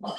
So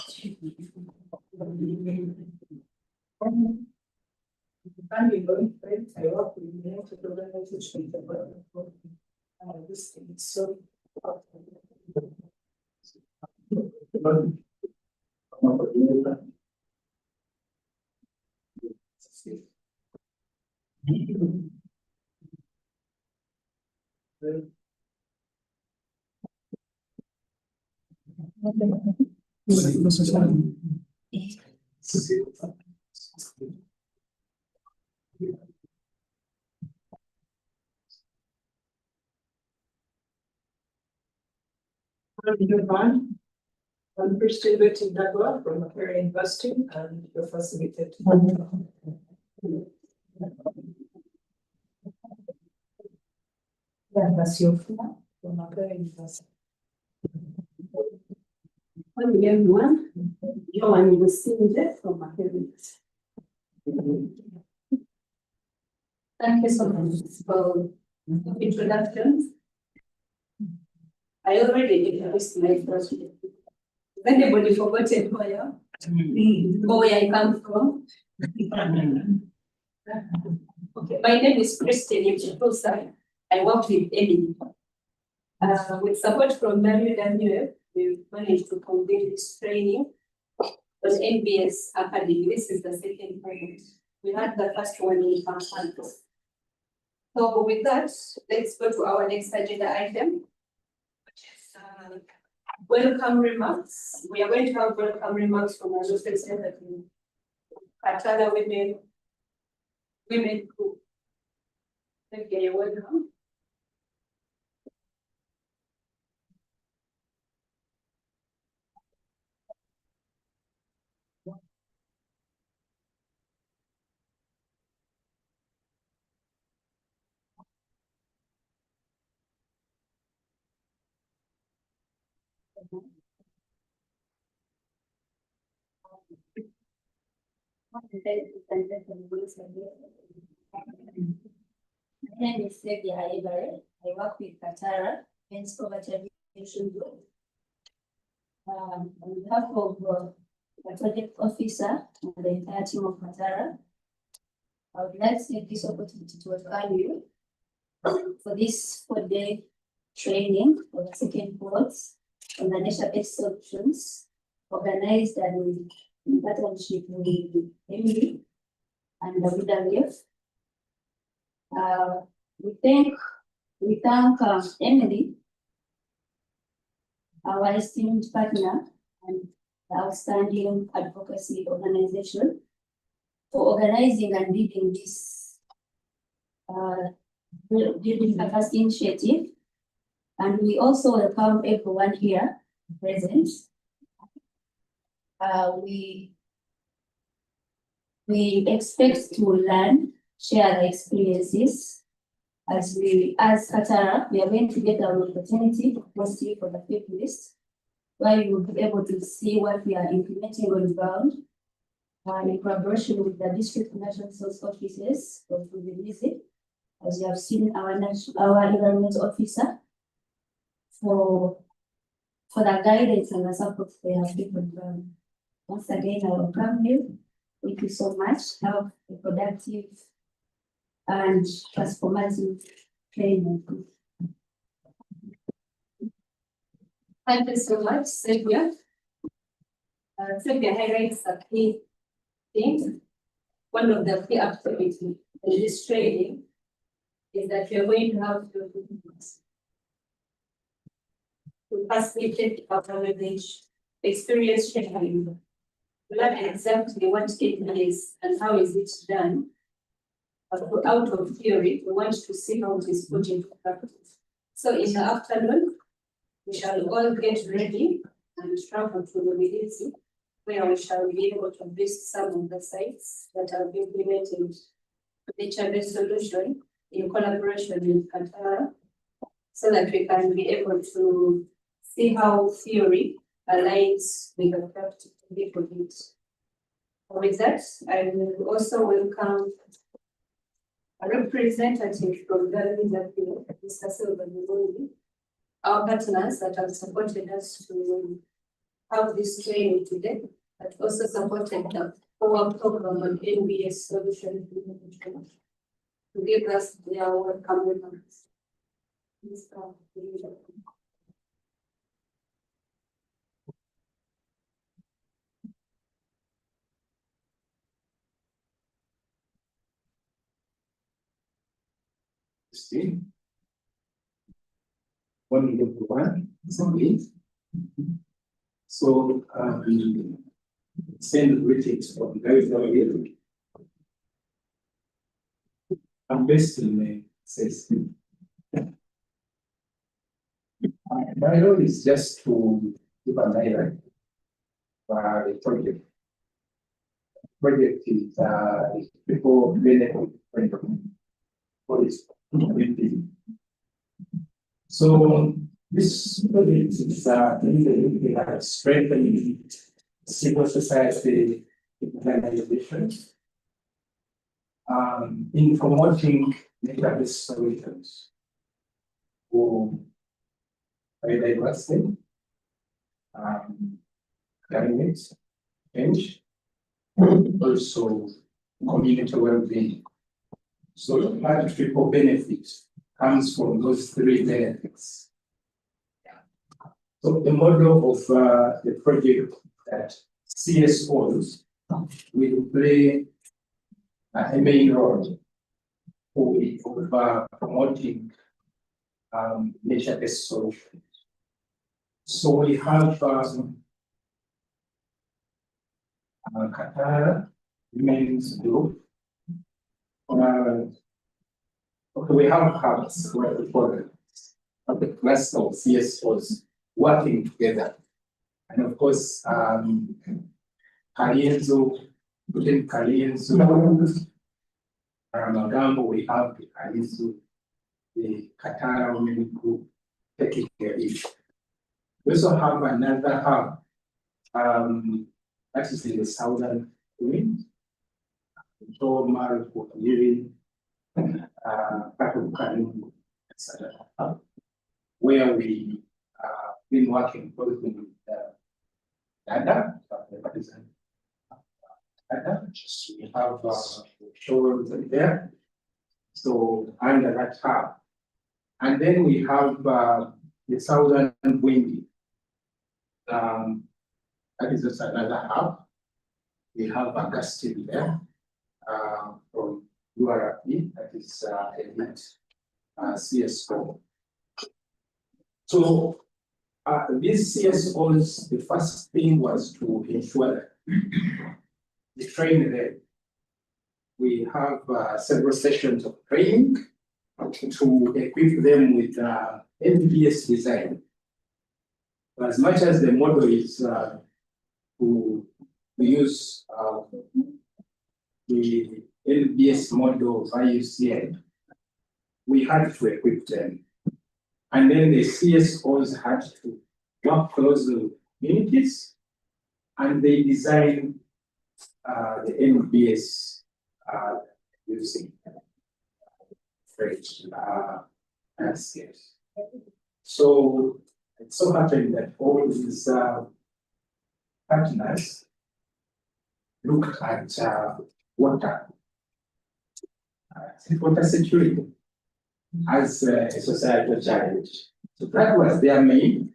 I'm Christian Dagua from Macquarie Investing and you're facilitated. Yeah, that's your from Macquarie Investing. Morning, everyone. Joanne was sitting there from Macquarie. Thank you so much for introductions. I already introduced myself. If anybody forgotten who I am, or where I come from. Okay, my name is Christine Yuchiposa. I work with Emily. With support from WWF, we've managed to convene this training on NbS Academy. This is the second project. We had the first one in campus. So with that, let's go to our next agenda item, which is welcome remarks. We are going to have welcome remarks from our local secretary, Katana Women Group. Thank you, you're welcome. My name is Sylvia Ibarre. I work with Katara, Men's Poverty Alleviation Group. On behalf of the project officer and the entire team of Katara, I would like to take this opportunity to welcome you for this 4-day training for the second course on the nature-based solutions organized and in partnership with Emily and WWF. We thank Emily, our esteemed partner and outstanding advocacy organization, for organizing and leading this building the first initiative. And we also welcome everyone here present. We expect to learn, share the experiences. As Katara, we are going to get an opportunity to post you for the fifth list, where you will be able to see what we are implementing on the ground, in collaboration with the district national resource offices of the visit. As you have seen, our environment officer for the guidance and the support they have given ground. Once again, I welcome you. Thank you so much. Have a productive and transformative training. Thank you so much, Sylvia. Sylvia highlights the key things. One of the key activities in this training is that we are going to have to facilitate our knowledge, experience sharing, learn exactly what it is and how is it done. Out of theory, we want to see how it is put into practice. So in the afternoon, we shall all get ready and travel to Lubirizi, where we shall be able to visit some of the sites that have implemented nature-based solution in collaboration with Katara, so that we can be able to see how theory aligns with the practice of it. With that, I will also welcome a representative from WWF, Mr. Silva, our partners that have supported us to have this training today, but also supported the Cohort program on NbS solution to give us their welcome remarks. Steve. One number one, assembly. So, send greetings from very early. I'm based in the system. My role is just to give an idea for the project. Project is people benefit from what is community. So this project is strengthening civil society organization in promoting nature-based solutions for biodiversity, climate change, also community well-being. So large triple benefit comes from those three benefits. So the model of the project that CSOs will play a main role for promoting nature-based solutions. So we have Qatar Women's Group. We have hubs where the cluster of CSOs working together. And of course, Kalienzo, within Kalienzo, Magambo, we have the Kalienzo, the Qatar Women Group taking care of it. We also have another hub that is in the southern wing, part of Kalienzo, etc., where we been working closely with Dada, we have showrooms there. So under that hub. And then we have the southern wing. That is just another hub. We have Augustine there from URP, that is elite CSO. So these CSOs, the first thing was to ensure that they train them. We have several sessions of training to equip them with NbS design. As much as the model is to use the NbS model IUCN, we had to equip them. And then the CSOs had to work closely with communities, and they design the NbS using French landscapes. So it so happened that all these partners looked at water security as a societal challenge. So that was their main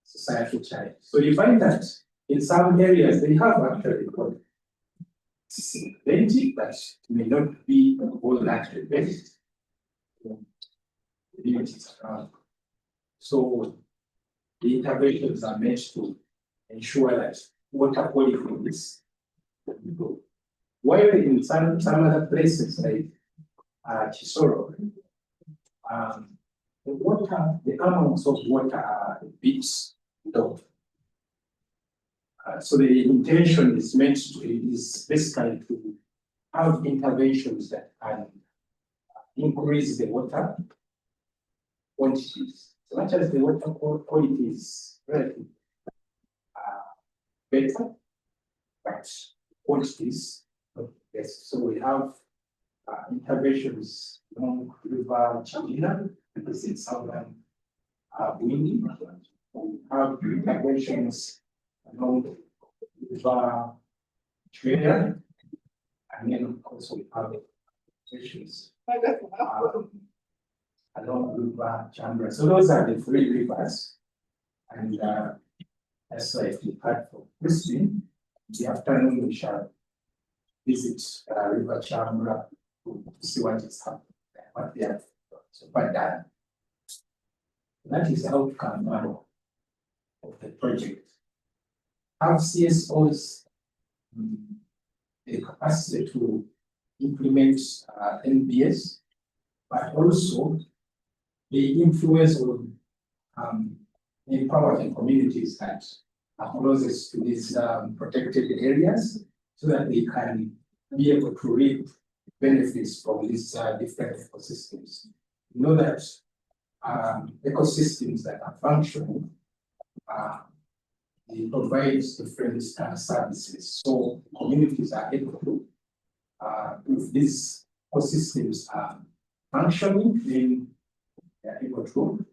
societal challenge. So you find that in some areas they have actually got plenty, but may not be all that based. So the interventions are meant to ensure that water quality is good. While in some other places like Chisoro, the amounts of water are a bit low. So the intention is basically to have interventions that can increase the water quantities. So much as the water quality is relatively better, but quantities not less. So we have interventions along River China, because it's southern windy. We have interventions along the trail, and then of course we have stations along River Chambra. So those are the three rivers, and that's why if you had for Christine, the afternoon we shall visit River Chambra to see what is happening there, what they have so far done. That is the outcome of the project. Have CSOs the capacity to implement NbS, but also the influence of empowering communities that are closest to these protected areas, so that they can be able to reap benefits from these different ecosystems. You know that ecosystems that are functional, they provide different services. So communities are able to, if these ecosystems are functioning, then they are able to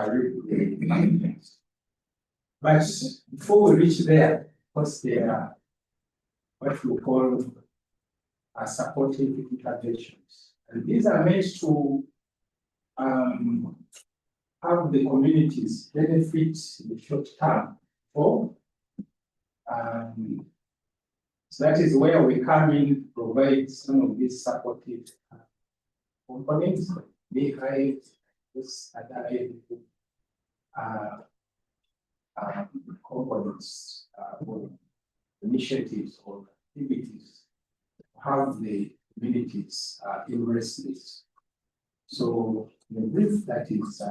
reap the benefits. But before we reach there, because there are what we call supportive interventions. And these are meant to have the communities benefit in the short term. So that is where we come in, provide some of these supportive components, behind this other components or initiatives or activities, have the communities embrace this. So in brief, that is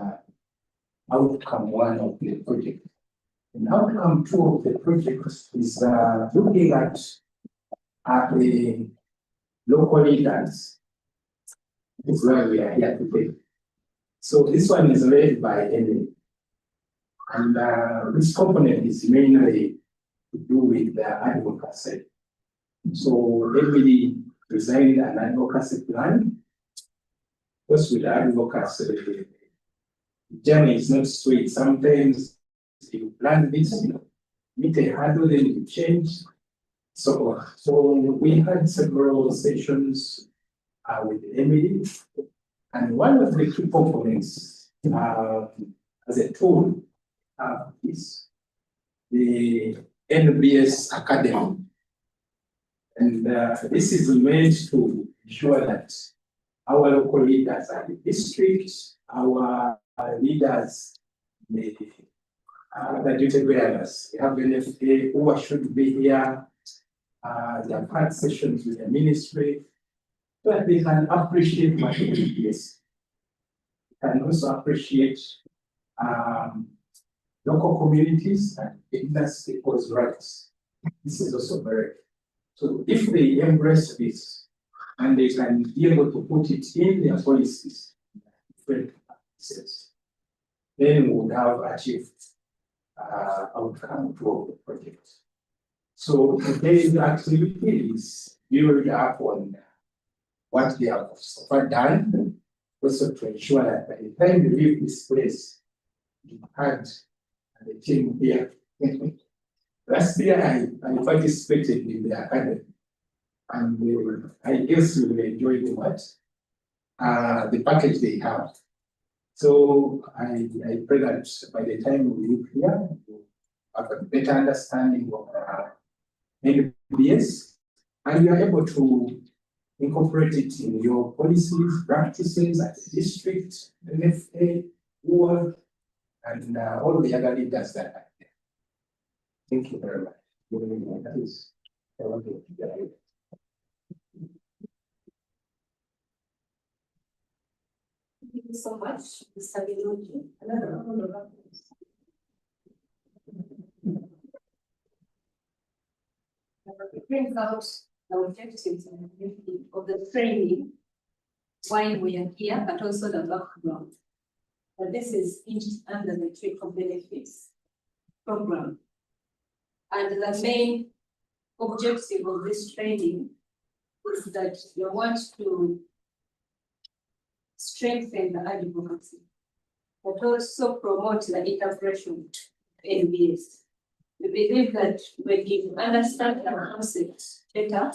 outcome one of the project. And outcome two of the project is looking at the local leaders. This is why we are here today. So this one is led by Emily. And this component is mainly to do with the advocacy. So Emily designed an advocacy plan. Because with advocacy, the journey is not straight. Sometimes you plan this, meet a hurdle, then you change. So we had several sessions with Emily, and one of the key components as a tool is the NbS Academy. And this is meant to ensure that our local leaders at the district, our leaders, the duty bearers, they have NFA who should be here, they have had sessions with the ministry, so that they can appreciate what NbS. Can also appreciate local communities and industry people's rights. This is also very. So if they embrace this and they can be able to put it in their policies, different practices, then we would have achieved outcome to the project. So today's activity is build up on what they have so far done, also to ensure that by the time we leave this place, we had the team here. Last year, I participated in the academy, and I guess you will enjoy the package they have. So I pray that by the time we leave here, you have a better understanding of NbS, and you are able to incorporate it in your policies, practices at the district, NFA, world, and all the other leaders that are there. Thank you very much. That is Thank you so much, Mr. Biluji. Another round of applause. It brings out the objectives of the training, why we are here, but also the background. But this is each under the Tree of Benefits program. And the main objective of this training is that we want to strengthen the advocacy, but also promote the integration of NbS. We believe that when you understand the concept better,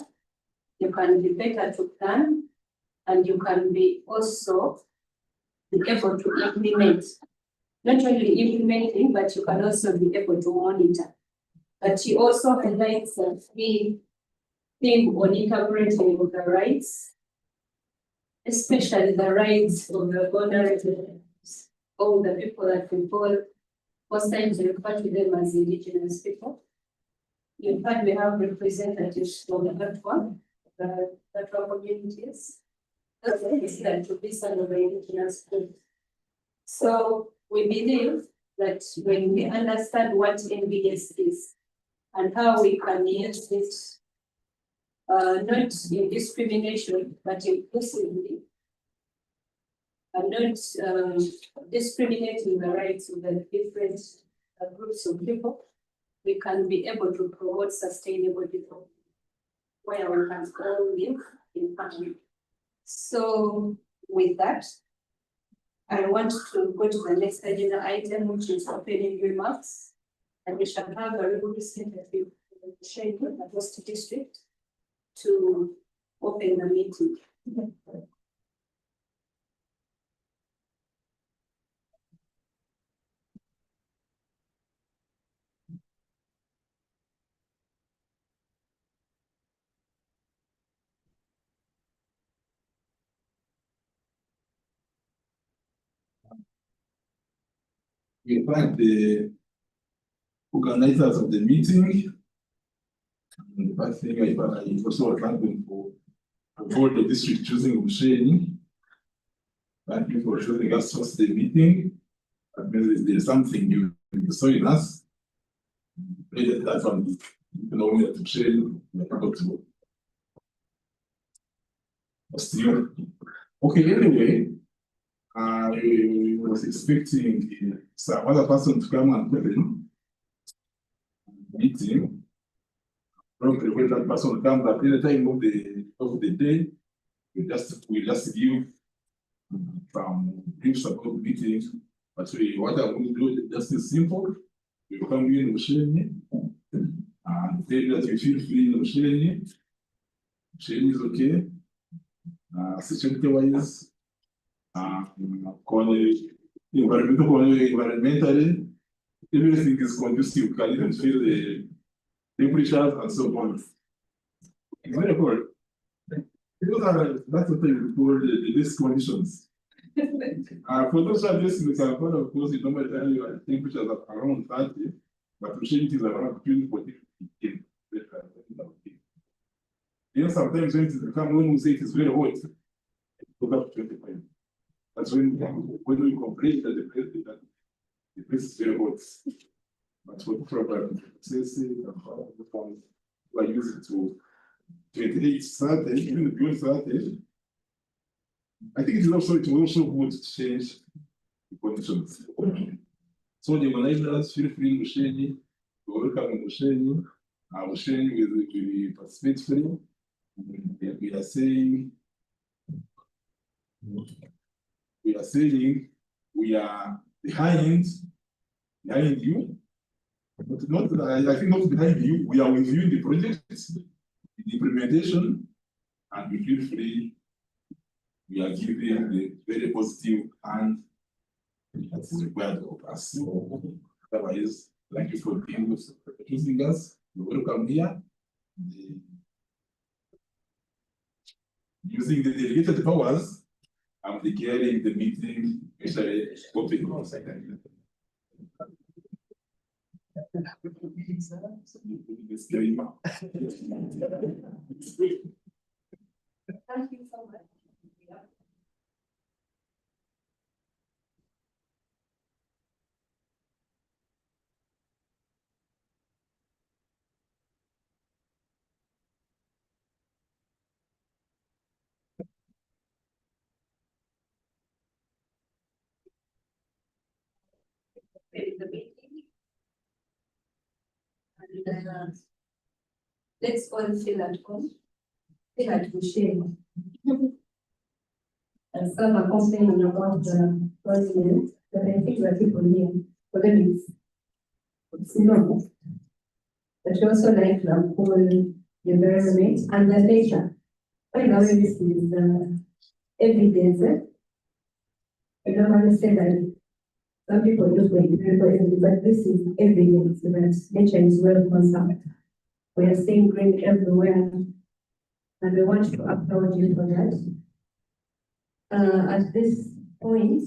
you can be better to plan, and you can be also be able to implement. Not only implementing, but you can also be able to monitor. But he also highlights a key thing on integrating of the rights, especially the rights of the vulnerable, all the people that we call, most times we refer to them as indigenous people. In fact, we have representatives from that one, the communities. That's that to be some of the indigenous people. So we believe that when we understand what NbS is and how we can use it, not in discrimination, but inclusively, and not discriminating the rights of the different groups of people, we can be able to promote sustainable development where we can all live in harmony. So with that, I want to go to the next agenda item, which is opening remarks. And we shall have a representative from the Shade Coast District to open the meeting. We thank the organizers of the meeting. And I think I also thank them for the district choosing Usheni. Thank you for choosing us to host the meeting. That means there's something you saw in us. That's one you can only have to share about to host you. Okay, anyway, I was expecting some other person to come and put in meeting. Probably when that person comes at any time of the day, we just give some briefs about the meeting. But what I'm going to do is just simple. We come in Usheni and say that you feel free in Usheni. Usheni is okay. Security wise, environmentally, everything is conducive. You can even feel the temperatures and so on. It's very cold. That's what we call the least conditions. For those addresses in the California, of course, you normally tell you temperatures are around 30, but Usheni is around between 40 and 50. Even sometimes when we say it is very hot, it goes up to 25. That's when we complain that the place is very hot. But for proper processing and how the forms we are using to 28 started, even beyond started. I think it was also good to change the conditions. So the organizers feel free in Usheni, welcome in Usheni. Usheni will participate free. We are saying we are behind you, but not I think not behind you. We are with you in the project, in the implementation, and we feel free. We are giving the very positive hand that is required of us. Otherwise, thank you for choosing us. You're welcome here. Using the delegated powers, I'm declaring the meeting officially open. Thank you so much. The meeting. And let's all feel at home, feel at Usheni. And some are complaining about the president, but I think there are people here for them it's normal. but you also like the whole environment and the nature. By the way, this is evidence. I normally say that some people do for evidence, but this is evidence that nature is well conserved. We are seeing green everywhere, and we want to applaud you for that. At this point,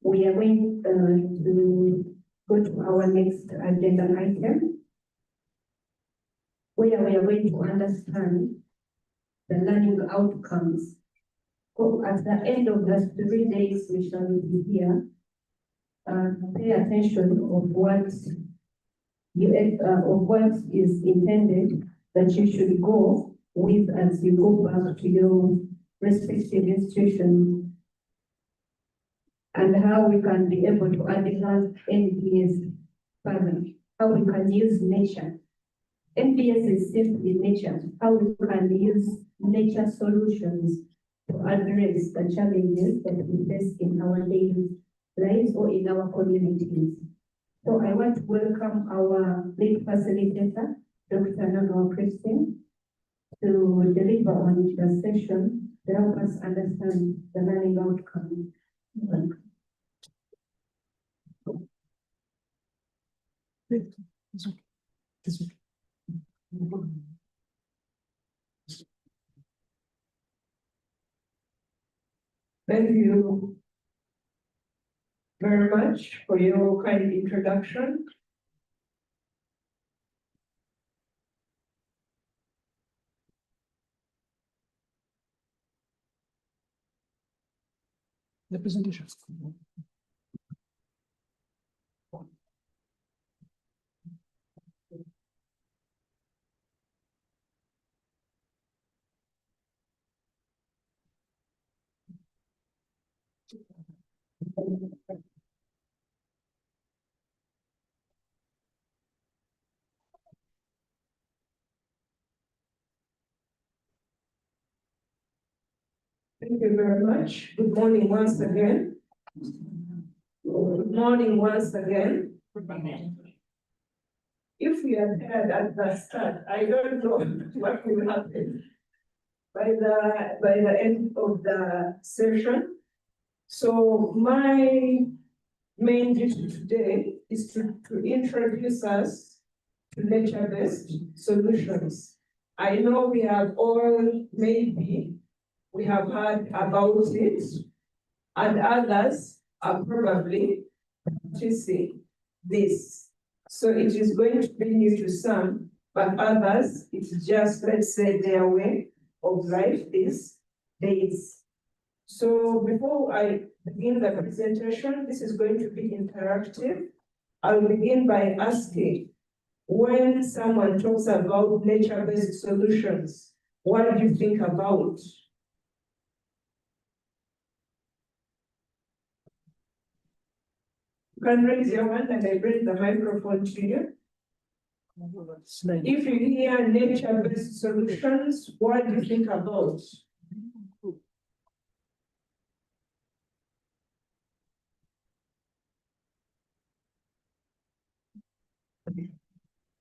we are going to go to our next agenda item, where we are going to understand the learning outcomes. So at the end of the 3 days we shall be here, pay attention of what is intended that you should go with as you go back to your respective institution, and how we can be able to advance NbS further, how we can use nature. NbS is simply nature, how we can use nature solutions to address the challenges that we face in our daily lives or in our communities. So I want to welcome our lead facilitator, Dr. Nono Christine, to deliver on the session to help us understand the learning outcome. Thank you very much for your kind introduction. The presentation. Thank you very much. Good morning once again. Good morning once again. If we had had at the start, I don't know what will happen by the end of the session. So my main duty today is to introduce us to nature-based solutions. I know we have all we have heard about it, and others are probably practicing this. So it is going to be new to some, but others, it's just, let's say, their way of life these days. So before I begin the presentation, this is going to be interactive. I'll begin by asking, when someone talks about nature-based solutions, what do you think about? You can raise your hand and I bring the microphone to you. If you hear nature-based solutions, what do you think about?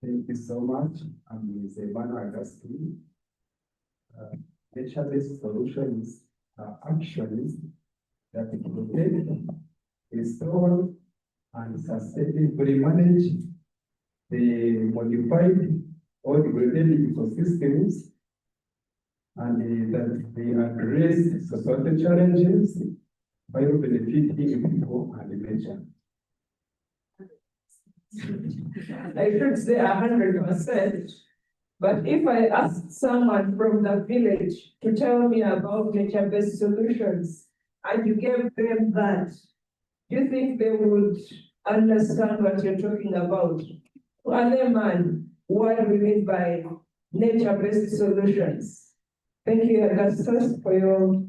Thank you so much. I'm Emmanuel Agustin. Nature-based solutions are actions that protect, restore, and sustainably manage the modified or degraded ecosystems, and that they address societal challenges while benefiting people and nature. I should say 100%, but if I ask someone from the village to tell me about nature-based solutions, and you gave them that, do you think they would understand what you're talking about? To a layman, what do we mean by nature-based solutions? Thank you, Augustus, for your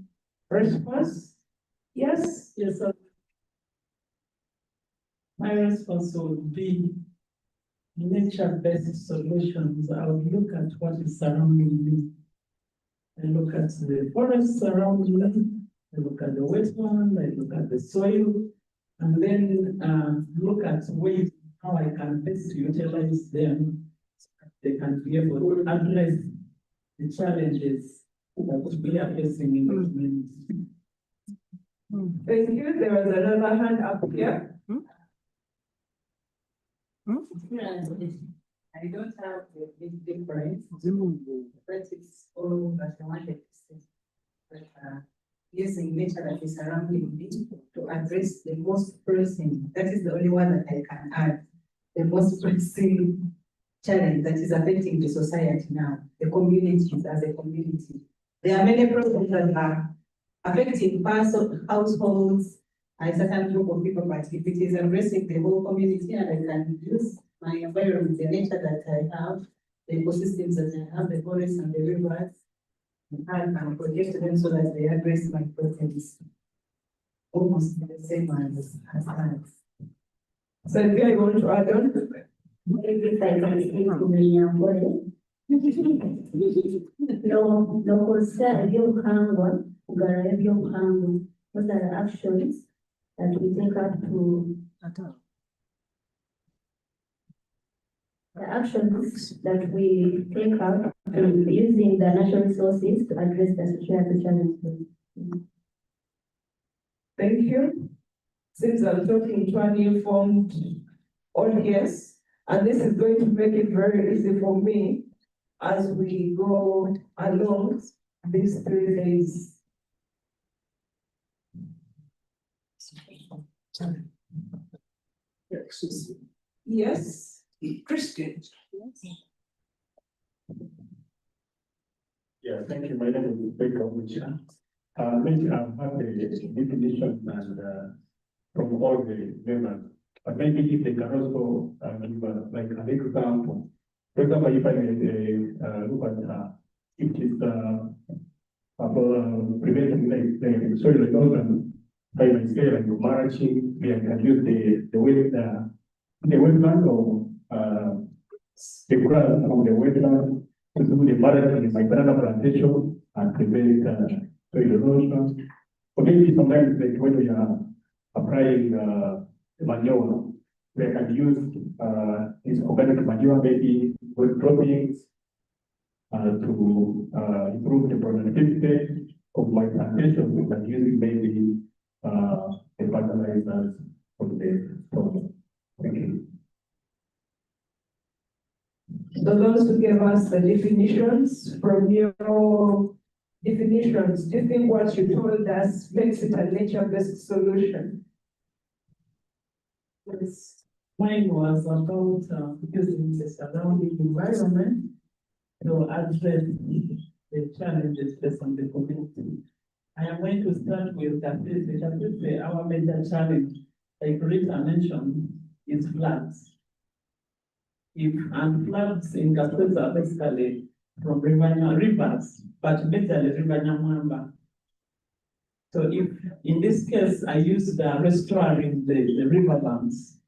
response. Yes? Yes, sir. My response would be nature-based solutions. I would look at what is surrounding me. I look at the forest surrounding me. I look at the wetland. I look at the soil, and then look at ways how I can best utilize them. They can be able to address the challenges that we are facing in the community. Thank you. There was another hand up here. I don't have a big difference, but it's all that I wanted to say. But, using nature that is surrounding me to address the most pressing, that is the only one that I can add. The most pressing challenge that is affecting the society now, the communities as a community. There are many problems that are affecting households, a certain group of people, but if it is addressing the whole community and I can use my environment, the nature that I have, the ecosystems that I have, the forests and the rivers, and project them so that they address my problems. Almost the same as ours. So if you want to add on? If I can speak to me, no consider by'obuhangwa, kugala by'obuhangwa. Those are the actions that we take up to. The actions that we take up using the natural resources to address the social challenges. Thank you. Since I'm talking to an informed audience, and this is going to make it very easy for me as we go along these 3 days. Yes, Christians. Yeah, thank you. My name is Baker Mucha. Maybe I've had a definition and from all the members, but maybe if they can also give like an example. For example, if I may look at it is about preventing the soil erosion by myself and mulching. We can use the wetland or the grass from the wetland to do the mulching in my banana plantation and prevent soil erosion. Or maybe sometimes like when we are applying manure, we can use this organic manure, maybe with droppings to improve the productivity of my plantation. We can use maybe the fertilizers from the soil. Thank you. So those who gave us the definitions, from your definitions, do you think what you told us makes it a nature-based solution? Yes. Mine was about using the surrounding environment to address the challenges faced on the community. I am going to start with Kapisi. Our major challenge, like Rita mentioned, is floods. And floods in Kapisi are basically from rivers, but majorly River Nyamwamba. So if, in this case, I use the restoring the riverbanks,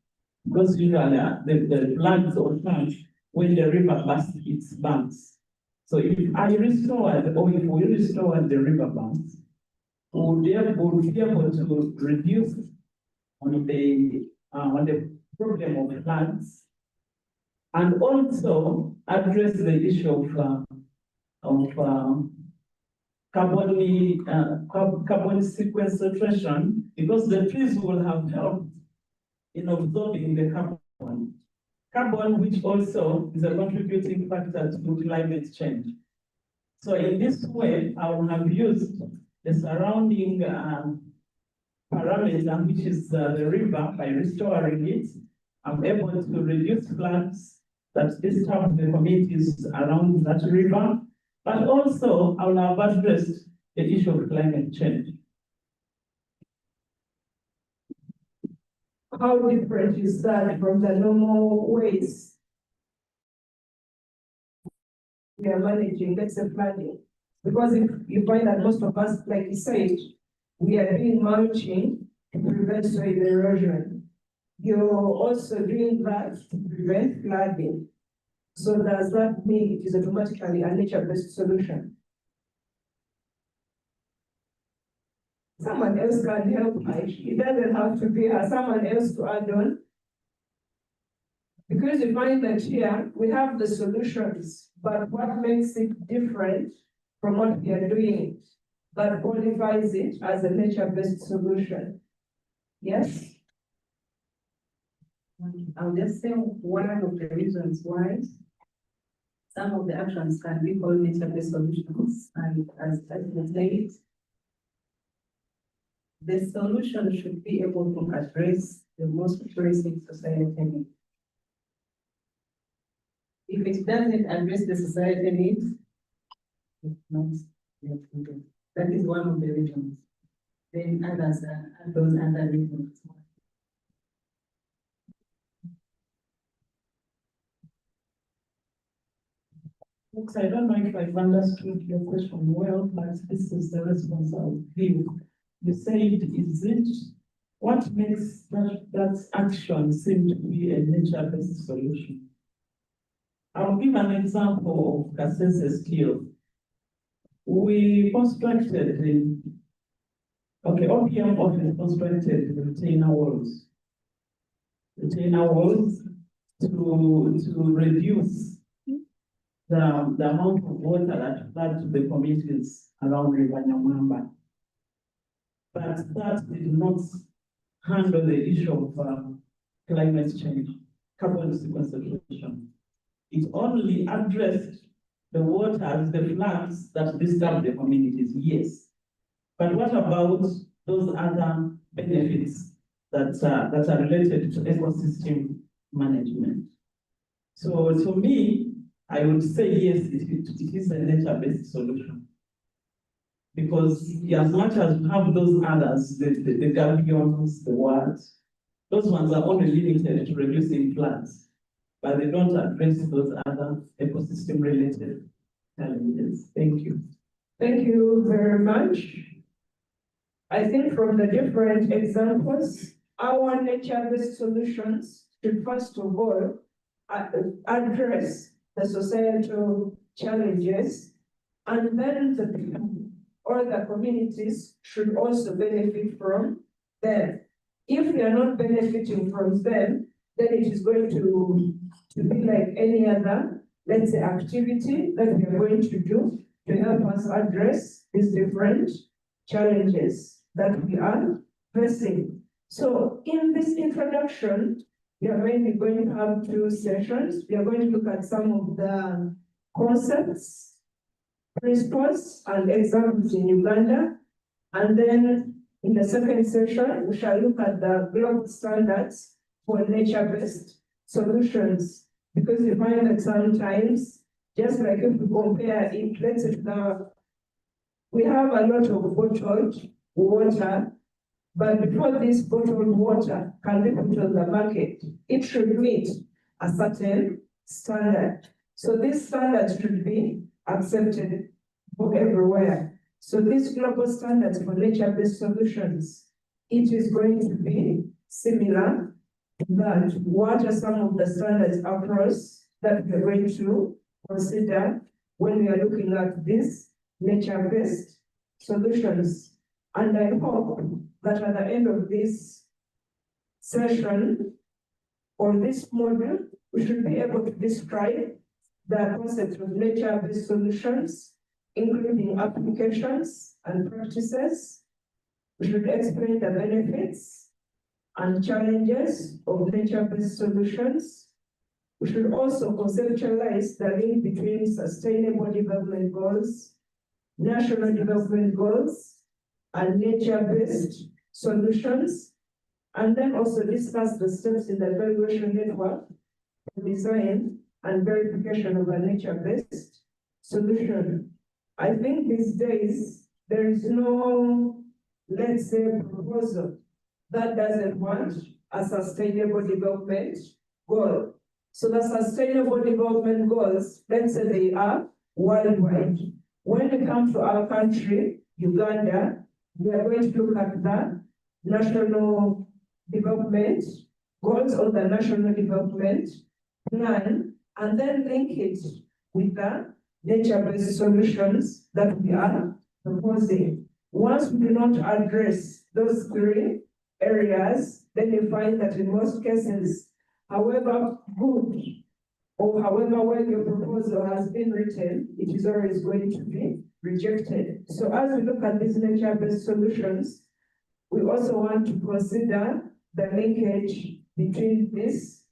because usually the floods occur when the river bursts its banks. So if I restore, or if we restore the riverbanks, we'll be able to reduce on the problem of floods, and also address the issue of carbon sequestration, because the trees will have helped in absorbing the carbon. Carbon, which also is a contributing factor to climate change. So in this way, I will have used the surrounding parameter, which is the river. By restoring it, I'm able to reduce floods that disturb the communities around that river, but also I will have addressed the issue of climate change. How different is that from the normal ways we are managing, let's say, flooding? Because if you find that most of us, like you said, we are doing mulching to prevent soil erosion. You're also doing that to prevent flooding. So does that mean it is automatically a nature-based solution? Someone else can help. It doesn't have to be her. Someone else to add on. Because you find that here, we have the solutions, but what makes it different from what we are doing that qualifies it as a nature-based solution? Yes? I'll just say one of the reasons why some of the actions can be called nature-based solutions, and as I said, the solution should be able to address the most pressing societal needs. If it doesn't address the societal needs, it's not yet needed. That is one of the reasons. Then others are those other reasons. Folks, I don't know if I've understood your question well, but this is the response I'll give. You said, is it, what makes that action seem to be a nature-based solution? I'll give an example of Kasese Steel. We constructed OPM office constructed retainer walls. Retainer walls to reduce the amount of water that floods the communities around River Nyamwamba. But that did not handle the issue of climate change, carbon sequestration. It only addressed the waters, the floods that disturb the communities, yes. But what about those other benefits that are related to ecosystem management? So to me, I would say yes, it is a nature-based solution. Because as much as we have those others, the gabions, the words, those ones are only limited to reducing floods, but they don't address those other ecosystem-related challenges. Thank you. Thank you very much. I think from the different examples, our nature-based solutions should first of all address the societal challenges, and then the people or the communities should also benefit from them. If we are not benefiting from them, then it is going to be like any other, let's say, activity that we are going to do to help us address these different challenges that we are facing. So in this introduction, we are mainly going to have two sessions. We are going to look at some of the concepts, principles, and examples in Uganda. And then in the second session, we shall look at the global standards for nature-based solutions. Because we find that sometimes, just like if we compare it, let's say we have a lot of bottled water, but before this bottled water can be put on the market, it should meet a certain standard. So these standards should be accepted for everywhere. So these global standards for nature-based solutions, it is going to be similar to that. What are some of the standards across that we are going to consider when we are looking at these nature-based solutions? And I hope that at the end of this session or this module, we should be able to describe the concept of nature-based solutions, including applications and practices. We should explain the benefits and challenges of nature-based solutions. We should also conceptualize the link between sustainable development goals, national development goals, and nature-based solutions, and then also discuss the steps in the evaluation network, design and verification of a nature-based solution. I think these days, there is no, let's say, proposal that doesn't want a sustainable development goal. So the sustainable development goals, let's say they are worldwide. When it comes to our country, Uganda, we are going to look at the national development goals or the national development plan, and then link it with the nature-based solutions that we are proposing. Once we do not address those three areas, then you find that in most cases, however good or however well your proposal has been written, it is always going to be rejected. So as we look at these nature-based solutions, we also want to consider the linkage between these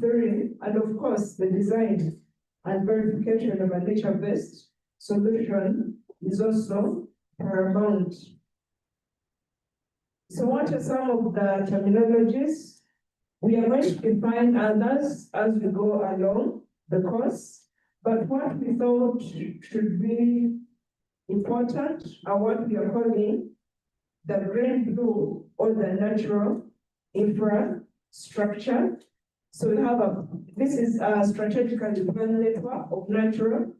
three, and of course, the design and verification of a nature-based solution is also paramount. So what are some of the terminologies? We are going to define others as we go along the course, but what we thought should be important are what we are calling the green blue or the natural infrastructure. So we have this is a strategically planned network of natural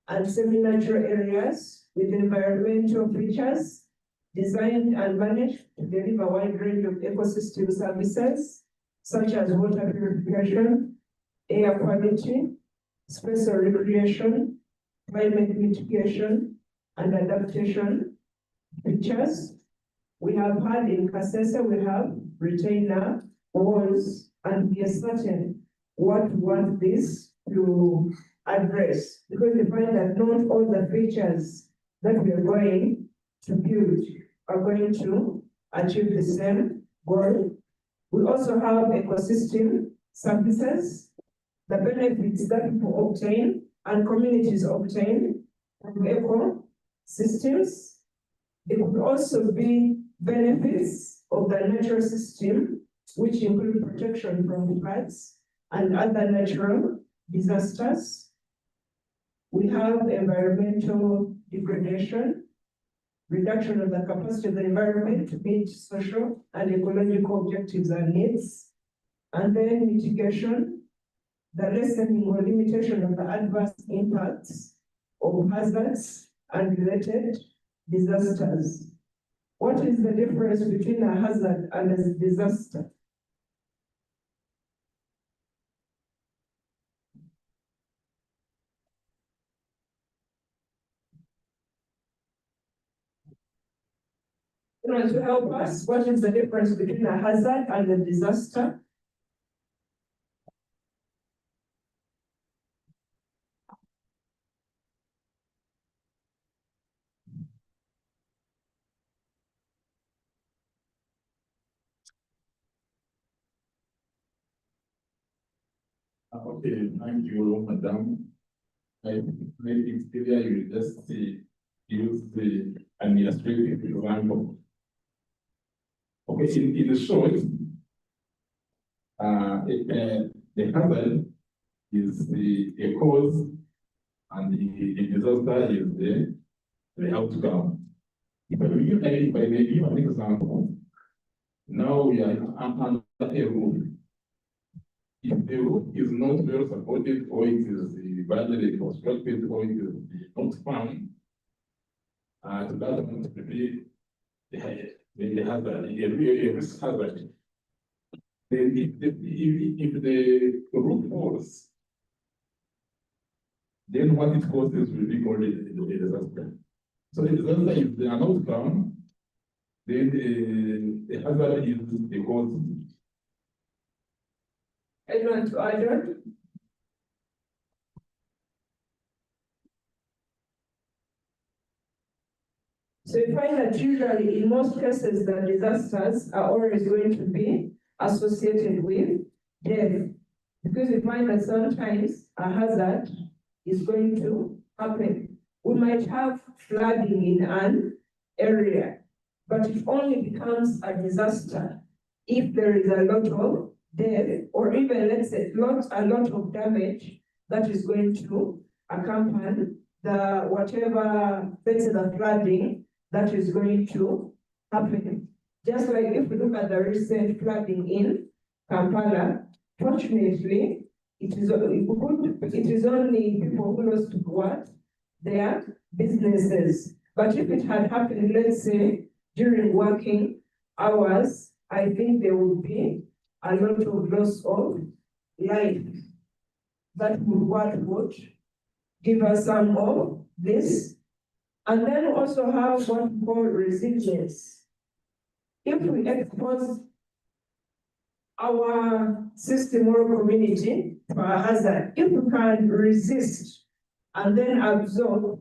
and semi-natural areas with environmental features designed and managed to deliver a wide range of ecosystem services, such as water purification, air quality, spatial recreation, climate mitigation, and adaptation features. We have had in Kasese, we have retainer walls, and we are certain what we want this to address, because we find that not all the features that we are going to build are going to achieve the same goal. We also have ecosystem services, the benefits that people obtain and communities obtain from ecosystems. It could also be benefits of the natural system, which include protection from floods and other natural disasters. We have environmental degradation, reduction of the capacity of the environment to meet social and ecological objectives and needs, and then mitigation, the lessening or limitation of the adverse impacts of hazards and related disasters. What is the difference between a hazard and a disaster? To help us, what is the difference between a hazard and a disaster? Okay, thank you, Madam. I made it clear you just use the administrative example. Okay, in the short, the hazard is the cause and the disaster is the outcome. If I may give an example, now we are under a roof. If the roof is not well supported, or it is badly constructed, or it is not firm, that won't be the hazard, a risk hazard. Then if the roof falls, then what it causes will be called a disaster. So the disaster is an outcome, then the hazard is the cause. Anyone to add on? So you find that usually in most cases the disasters are always going to be associated with death, because you find that sometimes a hazard is going to happen. We might have flooding in an area, but it only becomes a disaster if there is a lot of death, or even, let's say, a lot of damage that is going to accompany the whatever, let's say, the flooding that is going to happen. Just like if we look at the recent flooding in Kampala, fortunately, it is only people who lost what? Their businesses. But if it had happened, let's say, during working hours, I think there would be a lot of loss of life. That would give us some of this. And then also have what we call resilience. If we expose our system or community to a hazard, if we can resist and then absorb,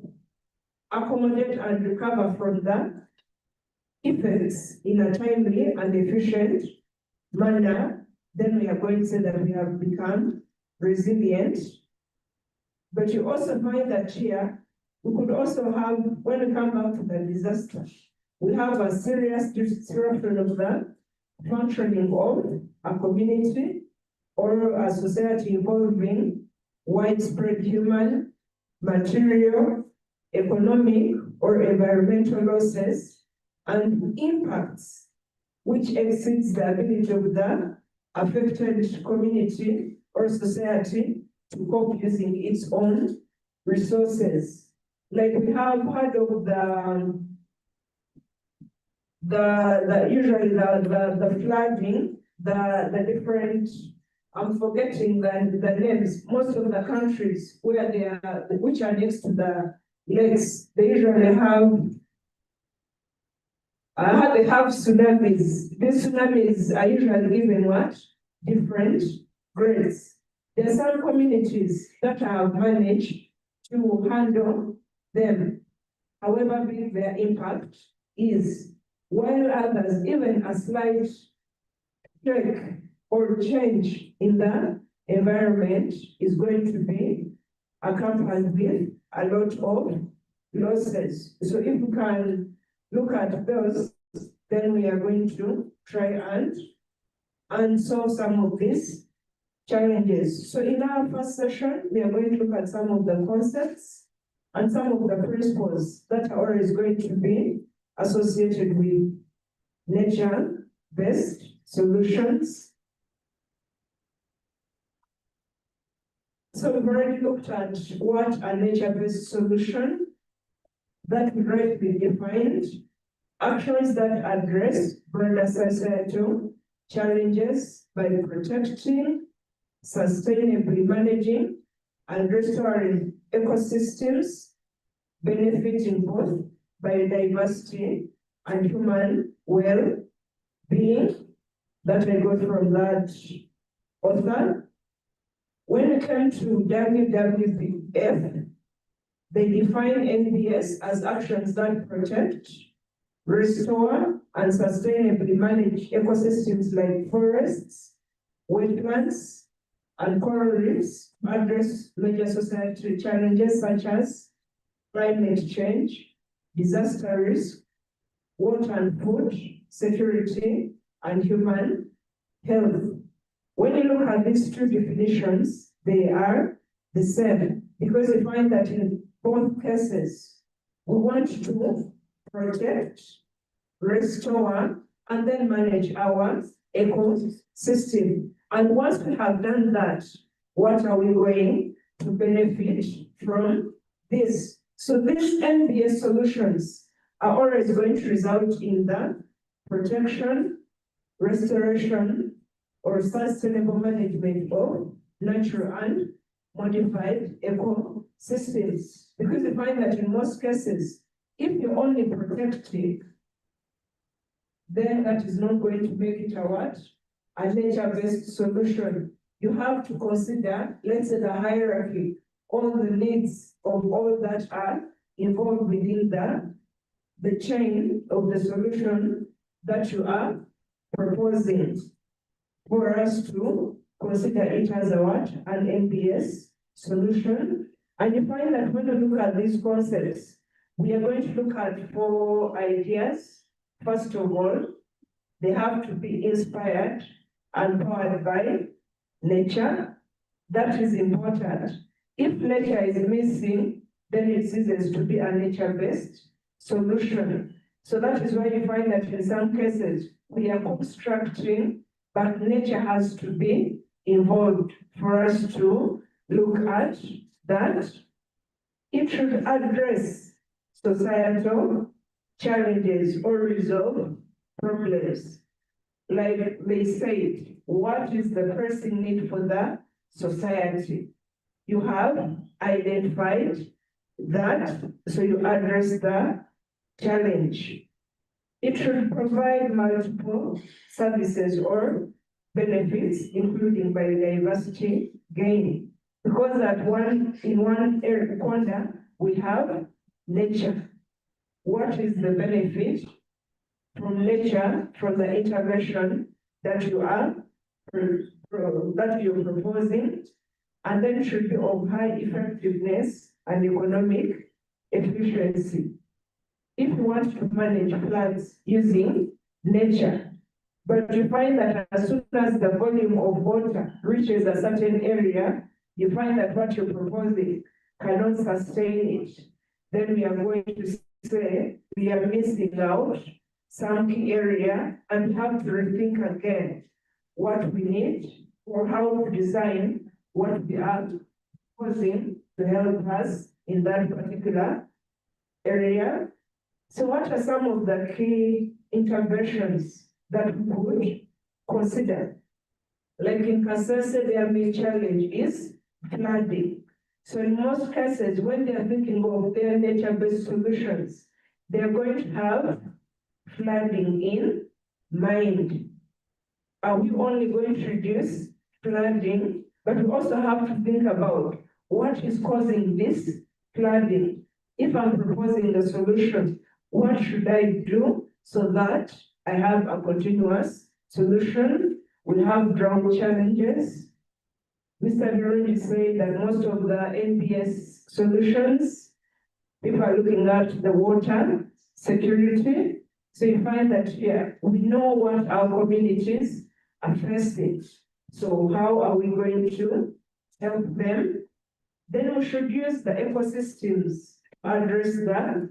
accommodate and recover from the effects in a timely and efficient manner, then we are going to say that we have become resilient. But you also find that here, we could also have, when we come back to the disaster, we have a serious disruption of the functioning of a community or a society involving widespread human, material, economic, or environmental losses and impacts which exceeds the ability of the affected community or society to cope using its own resources. Like we have heard of usually the flooding, the different, I'm forgetting the names, most of the countries where they are, which are next to the lakes, they usually they have tsunamis. These tsunamis are usually given what? Different grades. There are some communities that have managed to handle them, however big their impact is, while others, even a slight shake or change in the environment is going to be accompanied with a lot of losses. So if we can look at those, then we are going to try and solve some of these challenges. So in our first session, we are going to look at some of the concepts and some of the principles that are always going to be associated with nature-based solutions. So we've already looked at what a nature-based solution that we rightly defined, actions that address broader societal challenges by protecting, sustainably managing, and restoring ecosystems, benefiting both biodiversity and human well-being. That I got from that author. When it comes to WWF, they define NbS as actions that protect, restore, and sustainably manage ecosystems like forests, wetlands, and coral reefs, address major societal challenges such as climate change, disaster risk, water and food security, and human health. When you look at these two definitions, they are the same, because you find that in both cases, we want to protect, restore, and then manage our ecosystem. And once we have done that, what are we going to benefit from this? So these NbS solutions are always going to result in the protection, restoration, or sustainable management of natural and modified ecosystems. Because you find that in most cases, if you only protect it, then that is not going to make it a nature-based solution. You have to consider, let's say, the hierarchy, all the needs of all that are involved within the chain of the solution that you are proposing, for us to consider it as an NbS solution. And you find that when you look at these concepts, we are going to look at 4 ideas. First of all, they have to be inspired and powered by nature. That is important. If nature is missing, then it ceases to be a nature-based solution. So that is why you find that in some cases, we are constructing, but nature has to be involved for us to look at that. It should address societal challenges or resolve problems. Like they said, what is the pressing need for the society? You have identified that, so you address the challenge. It should provide multiple services or benefits, including biodiversity gain. Because in one area, corner, we have nature. What is the benefit from nature, from the intervention that you're proposing, and then should be of high effectiveness and economic efficiency. If you want to manage floods using nature, but you find that as soon as the volume of water reaches a certain area, you find that what you're proposing cannot sustain it, then we are going to say we are missing out some key area and we have to rethink again what we need or how to design what we are proposing to help us in that particular area. So what are some of the key interventions that we could consider? Like in Kasese, their main challenge is flooding. So in most cases, when they are thinking of their nature-based solutions, they are going to have flooding in mind. Are we only going to reduce flooding, but we also have to think about what is causing this flooding. If I'm proposing the solution, what should I do so that I have a continuous solution? We have drought challenges. Mr. Durant said that most of the NbS solutions, people are looking at the water security. So you find that here, we know what our communities are facing. So how are we going to help them? Then we should use the ecosystems to address the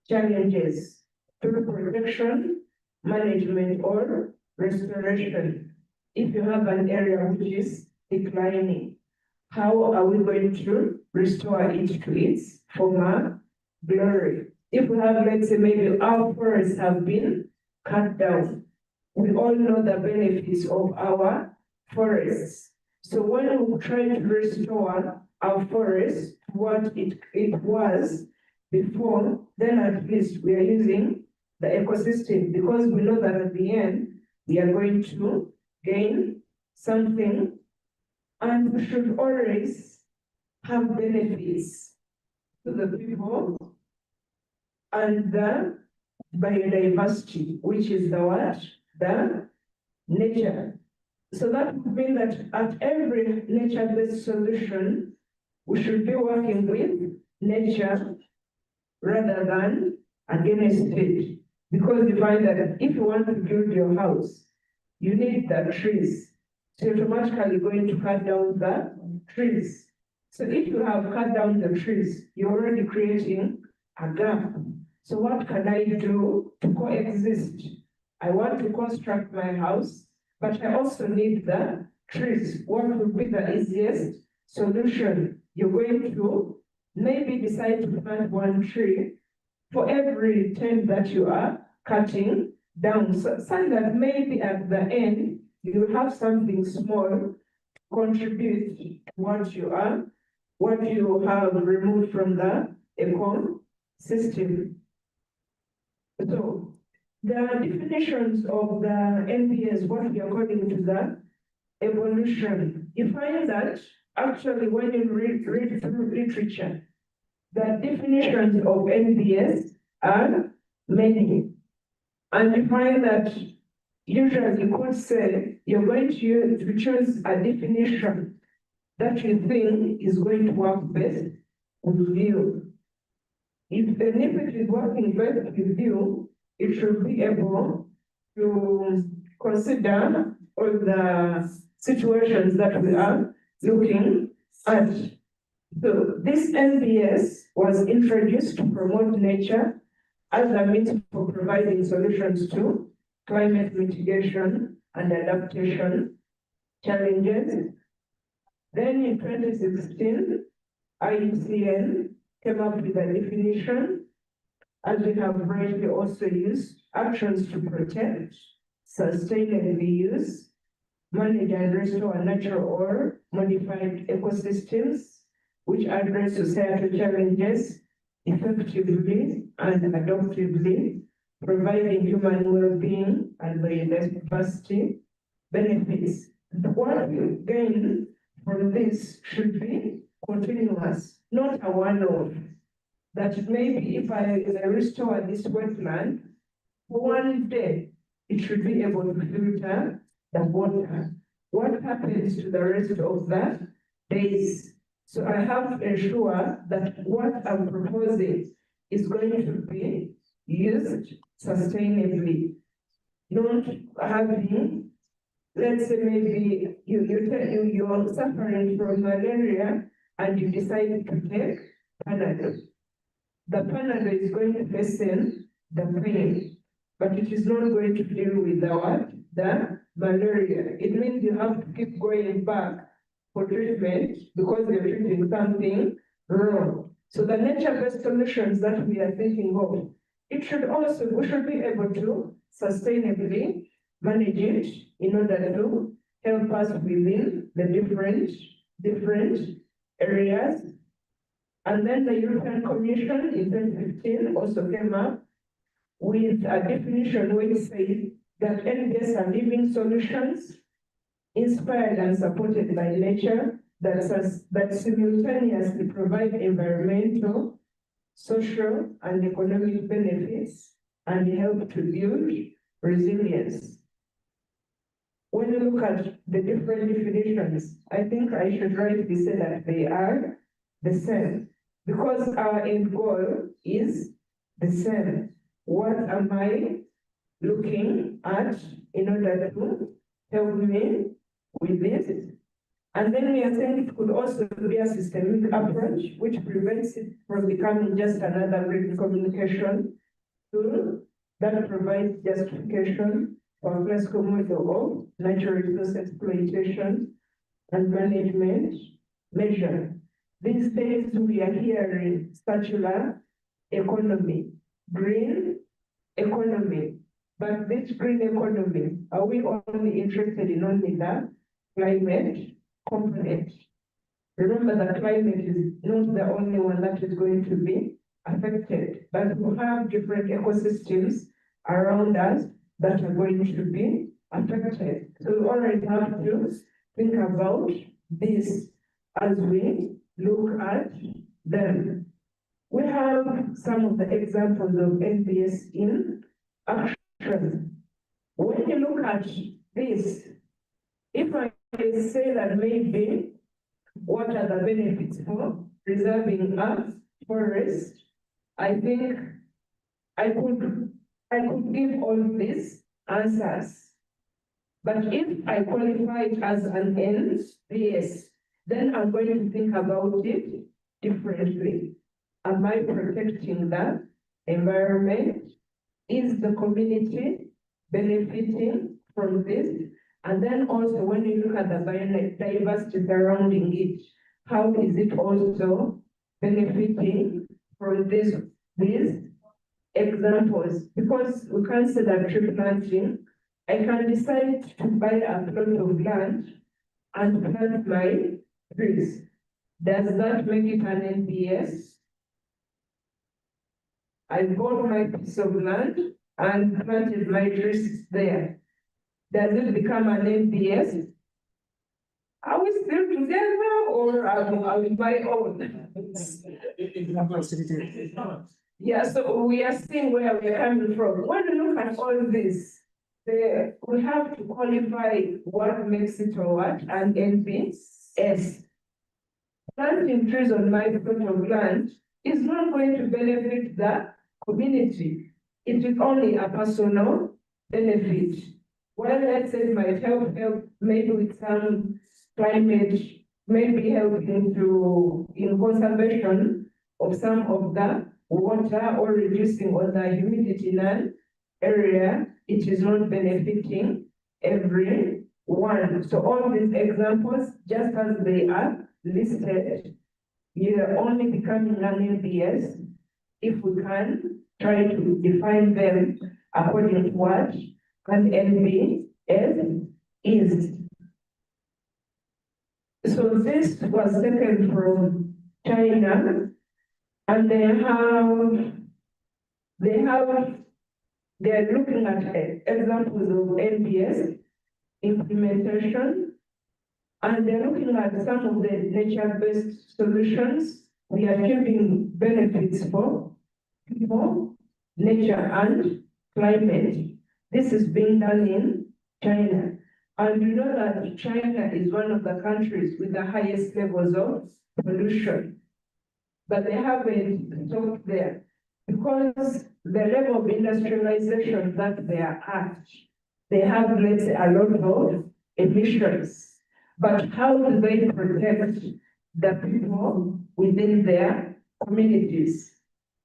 challenges through protection, management, or restoration. If you have an area which is declining, how are we going to restore it to its former glory? If we have, let's say, maybe our forests have been cut down, we all know the benefits of our forests. So when we try to restore our forests to what it was before, then at least we are using the ecosystem, because we know that at the end, we are going to gain something, and we should always have benefits to the people and the biodiversity, which is the what? The nature. So that would mean that at every nature-based solution, we should be working with nature rather than against it. Because you find that if you want to build your house, you need the trees. So you're automatically going to cut down the trees. So if you have cut down the trees, you're already creating a gap. So what can I do to coexist? I want to construct my house, but I also need the trees. What would be the easiest solution? You're going to maybe decide to plant one tree for every 10 that you are cutting down. So that maybe at the end, you have something small to contribute to what you have removed from the ecosystem. So the definitions of the NbS, what we are calling to the evolution, you find that actually when you read through literature, the definitions of NbS are many. And you find that usually you could say you're going to choose a definition that you think is going to work best with you. If the NIPIT is working best with you, it should be able to consider all the situations that we are looking at. So this NbS was introduced to promote nature as a means for providing solutions to climate mitigation and adaptation challenges. Then in 2016, IUCN came up with a definition, as we have rightly also used, actions to protect, sustainably use, manage and restore natural or modified ecosystems, which address societal challenges effectively and adaptively, providing human well-being and biodiversity benefits. What we gain from this should be continuous, not a one-off. That maybe if I restore this wetland, for one day, it should be able to filter the water. What happens to the rest of the days? So I have to ensure that what I'm proposing is going to be used sustainably. Not having, let's say maybe you're suffering from malaria and you decide to take Panadol. The Panadol is going to lessen the pain, but it is not going to deal with the malaria. It means you have to keep going back for treatment because you're treating something wrong. So the nature-based solutions that we are thinking of, we should be able to sustainably manage it in order to help us within the different areas. And then the European Commission in 2015 also came up with a definition where it says that NbS are living solutions inspired and supported by nature that simultaneously provide environmental, social, and economic benefits and help to build resilience. When you look at the different definitions, I think I should rightly say that they are the same because our end goal is the same. What am I looking at in order to help me with this? And then we are saying it could also be a systemic approach which prevents it from becoming just another written communication tool that provides justification for a classical model of natural resource exploitation and management measure. These days we are hearing circular economy, green economy. But this green economy, are we only interested in only the climate component? Remember that climate is not the only one that is going to be affected, but we have different ecosystems around us that are going to be affected. So we already have to think about this as we look at them. We have some of the examples of NbS in action. When you look at this, if I say that maybe what are the benefits for preserving a forest, I think I could give all these answers. But if I qualify it as an NbS, then I'm going to think about it differently. Am I protecting the environment? Is the community benefiting from this? And then also when you look at the biodiversity surrounding it, how is it also benefiting from these examples? Because we consider tree planting, I can decide to buy a plot of land and plant my trees. Does that make it an NbS? I bought my piece of land and planted my trees there. Does it become an NbS? Are we still together or are we my own? Yeah, so we are seeing where we are coming from. When we look at all this, we have to qualify what makes it or what an NbS. Planting trees on my plot of land is not going to benefit the community. It is only a personal benefit. Well, let's say it might help maybe with some climate, maybe helping in conservation of some of the water or reducing all the humidity in an area. It is not benefiting everyone. So all these examples, just as they are listed, you are only becoming an NbS if we can try to define them according to what an NbS is. So this was taken from China, and they are looking at examples of NbS implementation. And they're looking at some of the nature-based solutions. We are achieving benefits for people, nature, and climate. This is being done in China. And you know that China is one of the countries with the highest levels of pollution. But they haven't stopped there because the level of industrialization that they are at, they have, let's say, a lot of emissions. But how do they protect the people within their communities?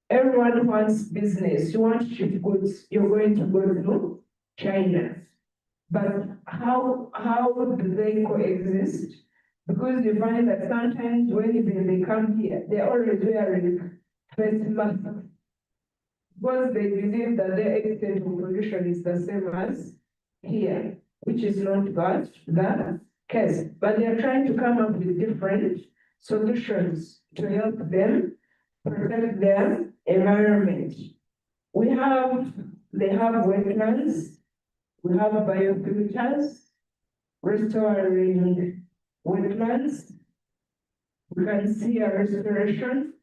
Everyone wants business. You want cheap goods, you're going to go to China. But how do they coexist? Because you find that sometimes when even they come here, they're always wearing face masks. Because they believe that their extent of pollution is the same as here, which is not the case. But they're trying to come up with different solutions to help them protect their environment. They have wetlands, we have biofilters, restoring wetlands. We can see a restoration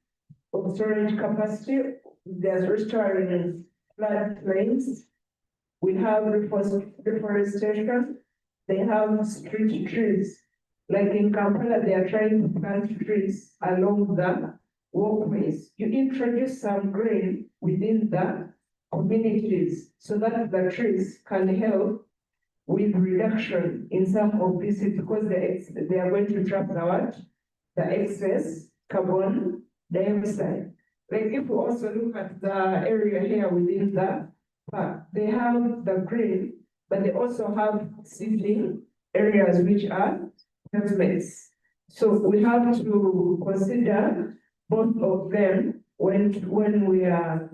of storage capacity. There's restoring floodplains. We have reforestation. They have street trees. Like in Kampala, they are trying to plant trees along the walkways. You introduce some green within the communities so that the trees can help with reduction in some of this because they are going to trap the excess carbon dioxide. Like if we also look at the area here within the park, they have the green, but they also have seedling areas which are pavements. So we have to consider both of them when we are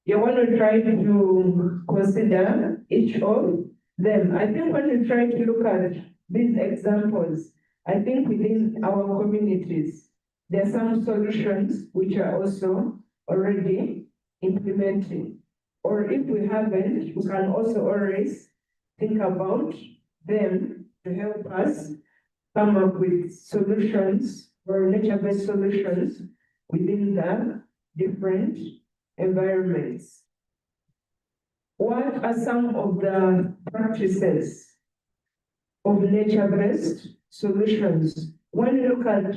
you want to try to consider each of them. I think when you try to look at these examples, I think within our communities, there are some solutions which are also already implementing. Or if we haven't, we can also always think about them to help us come up with solutions or nature-based solutions within the different environments. What are some of the practices of nature-based solutions? When you look at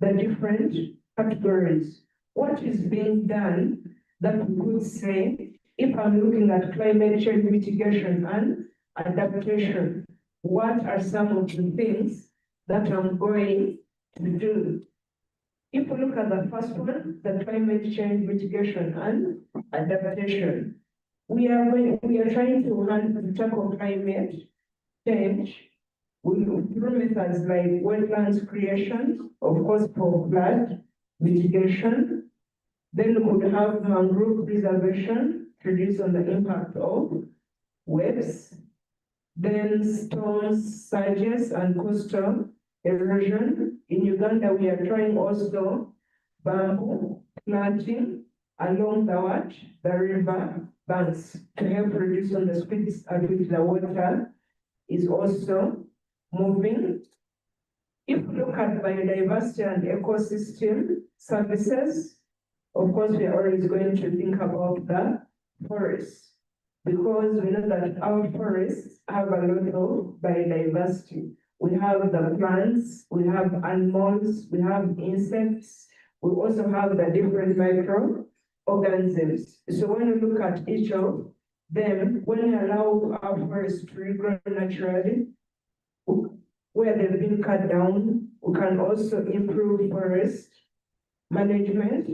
the different categories, what is being done that we could say, if I'm looking at climate change mitigation and adaptation, what are some of the things that I'm going to do? If we look at the first one, the climate change mitigation and adaptation, we are trying to tackle climate change through methods like wetlands creation, of course, for flood mitigation. Then we could have mangrove preservation to reduce on the impact of waves. Then storms, surges, and coastal erosion. In Uganda, we are trying also bamboo planting along the river banks to help reduce on the speeds at which the water is also moving. If we look at biodiversity and ecosystem services, of course, we are always going to think about the forests because we know that our forests have a lot of biodiversity. We have the plants, we have animals, we have insects, we also have the different microorganisms. So when you look at each of them, when we allow our forests to regrow naturally, where they've been cut down, we can also improve forest management.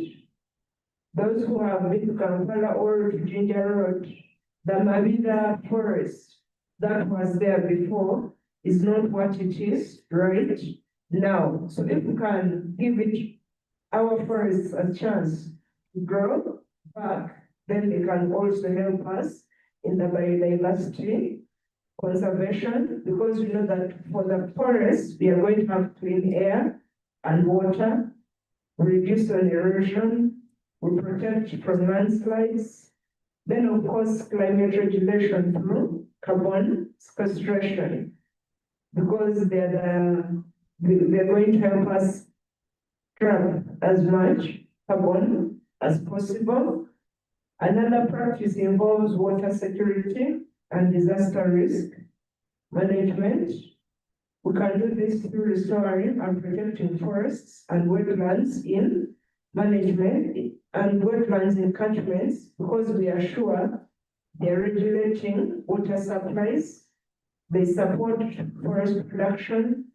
Those who have been to Kampala or to Ginger Road, the Mabida forest that was there before is not what it is right now. So if we can give our forests a chance to grow back, then they can also help us in the biodiversity conservation, because we know that for the forest, we are going to have clean air and water, reduce on erosion, we protect from landslides. Then, of course, climate regulation through carbon sequestration, because they're going to help us trap as much carbon as possible. Another practice involves water security and disaster risk management. We can do this through restoring and protecting forests and wetlands in management and wetlands in catchments, because we are sure they're regulating water supplies, they support forest production,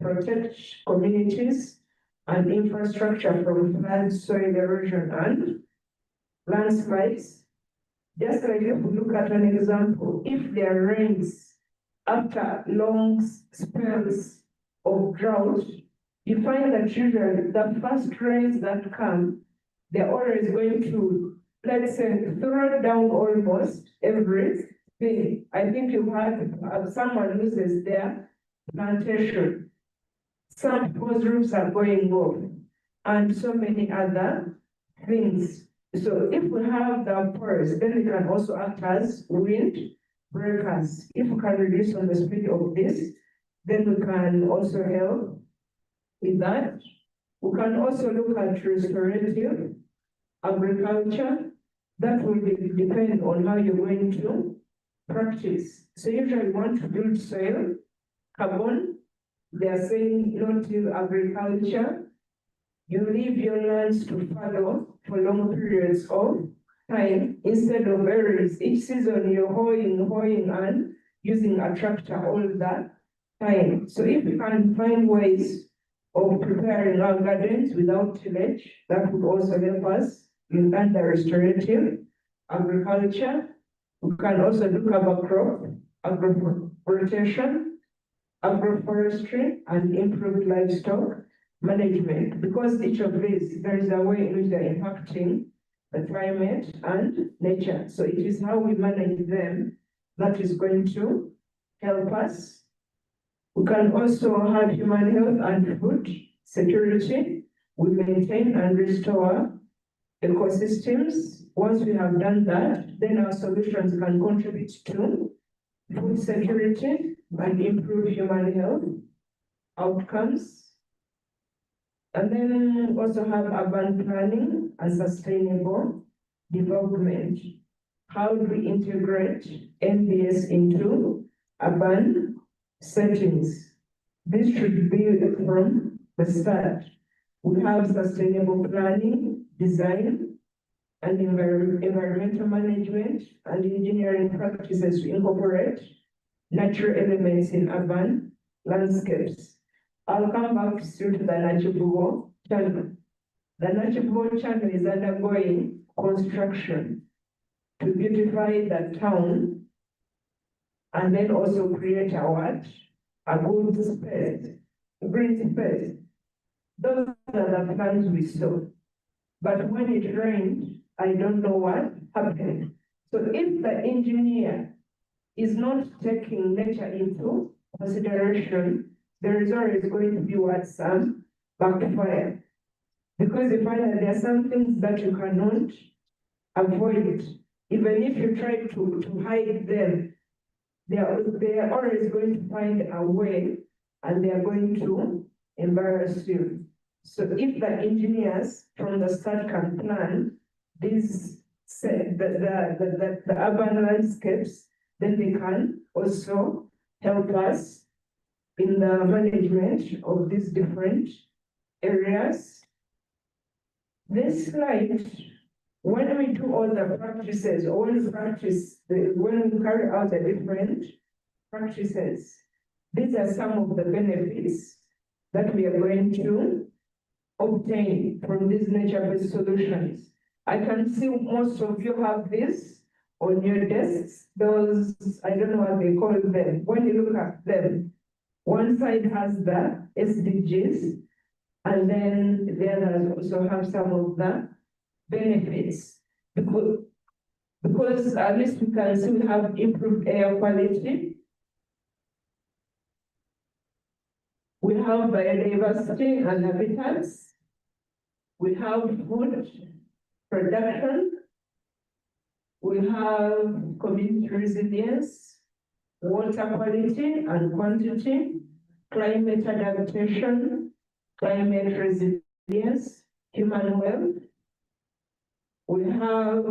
protect communities and infrastructure from flood, soil erosion and landslides. Just like if we look at an example, if there are rains after long spells of drought, you find that usually the first rains that come, they're always going to, let's say, throw down almost everything. I think you had someone loses their plantation. Some people's roofs are going off, and so many other things. So if we have the forest, then they can also act as wind breakers. If we can reduce on the speed of this, then we can also help with that. We can also look at restorative agriculture. That will depend on how you're going to practice. So usually you want to build soil, carbon. They are saying no-till agriculture. You leave your lands to fallow for long periods of time instead of areas. Each season you're hoeing and using a tractor all that time. So if you can find ways of preparing our gardens without tillage, that would also help us in under restorative agriculture. We can also do cover crop, agro-rotation, agroforestry, and improved livestock management, because each of these, there is a way in which they're impacting the climate and nature. So it is how we manage them that is going to help us. We can also have human health and food security. We maintain and restore ecosystems. Once we have done that, then our solutions can contribute to food security and improve human health outcomes. And then also have urban planning and sustainable development. How do we integrate NbS into urban settings? This should be from the start. We have sustainable planning, design, and environmental management and engineering practices to incorporate natural elements in urban landscapes. I'll come back still to the Nachibugo channel. The Nachibugo channel is undergoing construction to beautify the town and then also create a good space, green space. Those are the plans we saw. But when it rained, I don't know what happened. So if the engineer is not taking nature into consideration, there is always going to be some backfire. Because you find that there are some things that you cannot avoid. Even if you try to hide them, they are always going to find a way and they are going to embarrass you. So if the engineers from the start can plan these the urban landscapes, then they can also help us in the management of these different areas. This slide, when we do all the practices, or when we carry out the different practices, these are some of the benefits that we are going to obtain from these nature-based solutions. I can see most of you have this on your desks. Those, I don't know what they call them. When you look at them, one side has the SDGs, and then the others also have some of the benefits. Because at least we can see we have improved air quality. We have biodiversity and habitats. We have food production. We have community resilience, water quality and quantity, climate adaptation, climate resilience, human wealth. We have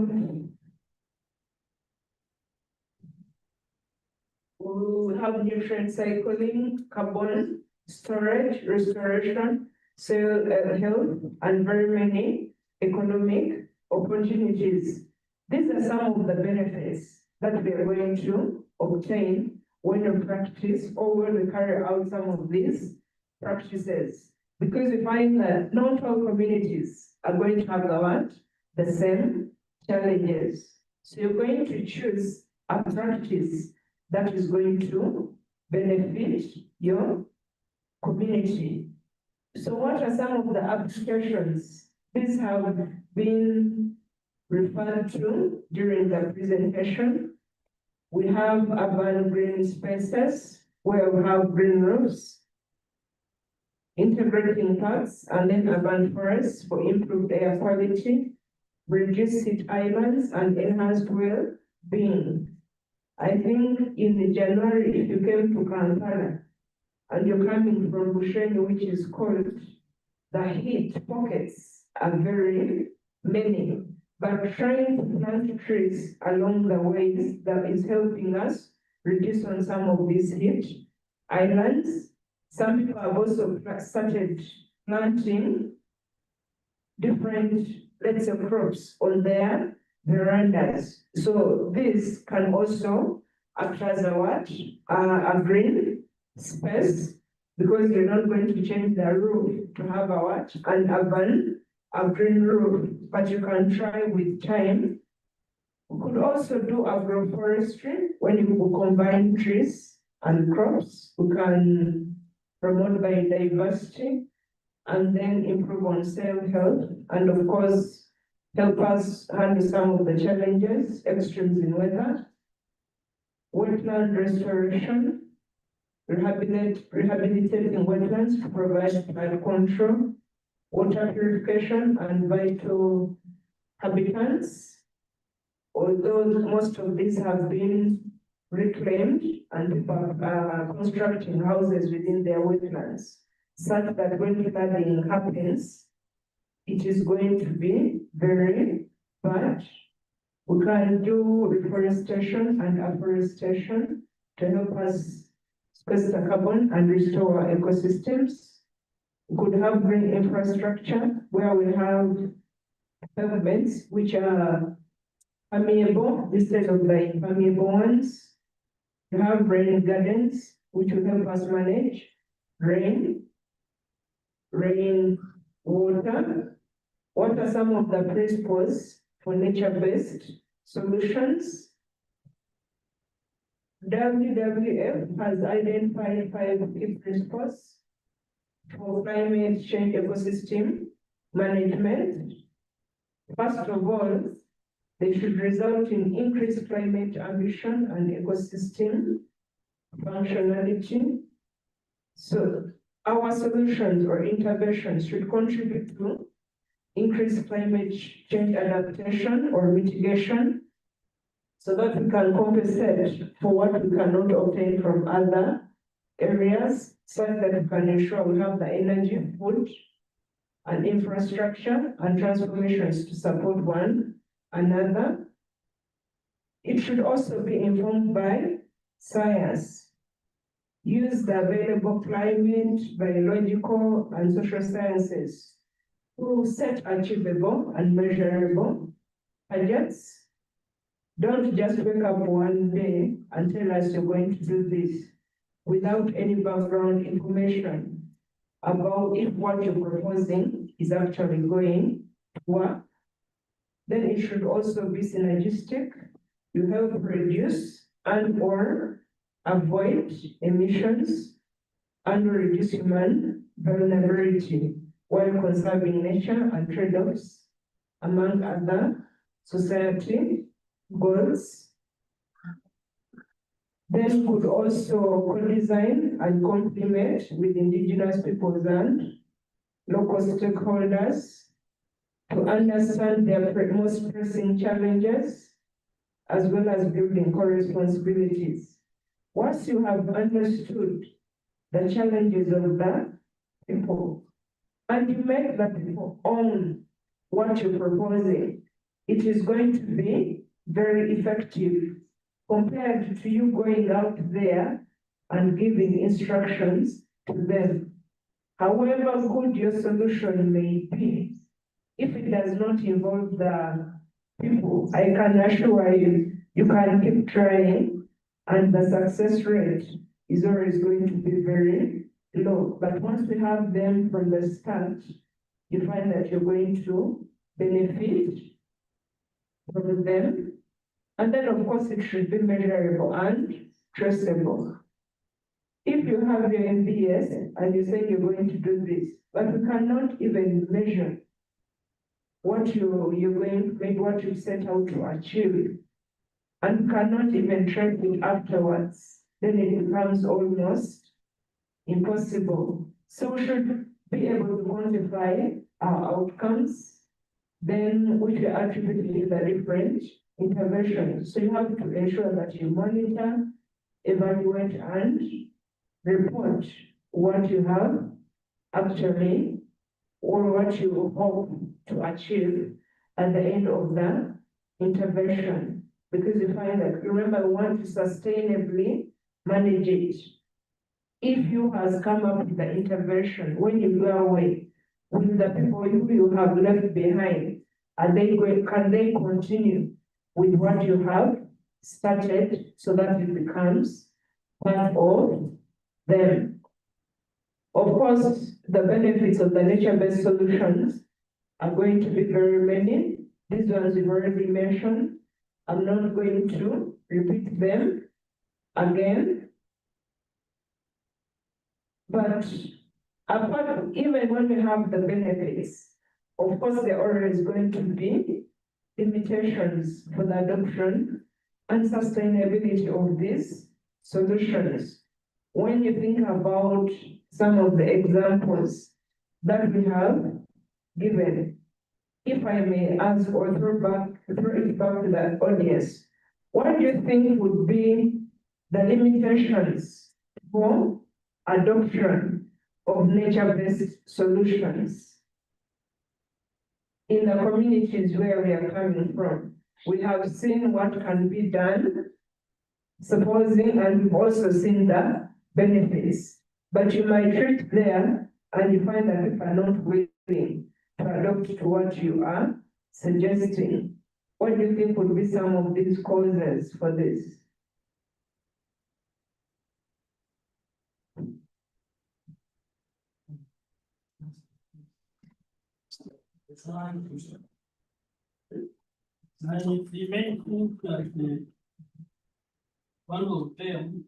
nutrient cycling, carbon storage, restoration, soil health, and very many economic opportunities. These are some of the benefits that we are going to obtain when we practice or when we carry out some of these practices. Because we find that not all communities are going to have the same challenges. So you're going to choose a practice that is going to benefit your community. So what are some of the applications? These have been referred to during the presentation. We have urban green spaces where we have green roofs, integrating parks, and then urban forests for improved air quality, reduced heat islands, and enhanced well-being. I think in January, if you came to Kampala and you're coming from Bushenyi, which is cold, the heat pockets are very many. But trying to plant trees along the ways that is helping us reduce on some of these heat islands. Some people have also started planting different, let's say, crops on their verandas. So this can also act as a green space, because you're not going to change the roof to have a green roof, but you can try with time. We could also do agroforestry when you combine trees and crops. We can promote biodiversity and then improve on soil health, and of course, help us handle some of the challenges, extremes in weather, wetland restoration, rehabilitating wetlands to provide flood control, water purification, and vital habitats. Although most of these have been reclaimed and people are constructing houses within their wetlands, such that when flooding happens, it is going to be very bad. We can do reforestation and afforestation to help us sequester carbon and restore our ecosystems. We could have green infrastructure where we have pavements which are permeable instead of the impermeable ones. We have rain gardens which will help us manage rain water. What are some of the principles for nature-based solutions? WWF has identified 5 key principles for climate change ecosystem management. First of all, they should result in increased climate ambition and ecosystem functionality. So our solutions or interventions should contribute to increased climate change adaptation or mitigation, so that we can compensate for what we cannot obtain from other areas, so that we can ensure we have the energy, food, and infrastructure and transformations to support one another. It should also be informed by science. Use the available climate, biological, and social sciences to set achievable and measurable targets. Don't just wake up one day and tell us you're going to do this without any background information about if what you're proposing is actually going to work. Then it should also be synergistic to help reduce and/or avoid emissions and reduce human vulnerability while conserving nature and trade-offs, among other society goals. Then could also co-design and complement with indigenous peoples and local stakeholders to understand their most pressing challenges, as well as building co-responsibilities. Once you have understood the challenges of the people, and you make the people own what you're proposing, it is going to be very effective compared to you going out there and giving instructions to them. However good your solution may be, if it does not involve the people, I can assure you, you can keep trying and the success rate is always going to be very low. But once we have them from the start, you find that you're going to benefit from them. And then of course it should be measurable and traceable. If you have your NbS and you say you're going to do this, but you cannot even measure what you're going, maybe what you set out to achieve, and cannot even track it afterwards, then it becomes almost impossible. So we should be able to quantify our outcomes, then which are attributed to the different interventions. So you have to ensure that you monitor, evaluate, and report what you have actually, or what you hope to achieve at the end of the intervention. Because you find that, remember, we want to sustainably manage it. If you has come up with the intervention, when you go away with the people who you have left behind, are they going, can they continue with what you have started so that it becomes part of them? Of course, the benefits of the nature-based solutions are going to be very many. These ones we've already mentioned. I'm not going to repeat them again. But apart, even when we have the benefits, of course, there are always going to be limitations for the adoption and sustainability of these solutions. When you think about some of the examples that we have given, if I may ask or throw it back to the audience, what do you think would be the limitations for adoption of nature-based solutions in the communities where we are coming from? We have seen what can be done, supposing, and we've also seen the benefits. But you might reach there and you find that people are not willing to adopt to what you are suggesting. What do you think would be some of these causes for this? You may think that one of them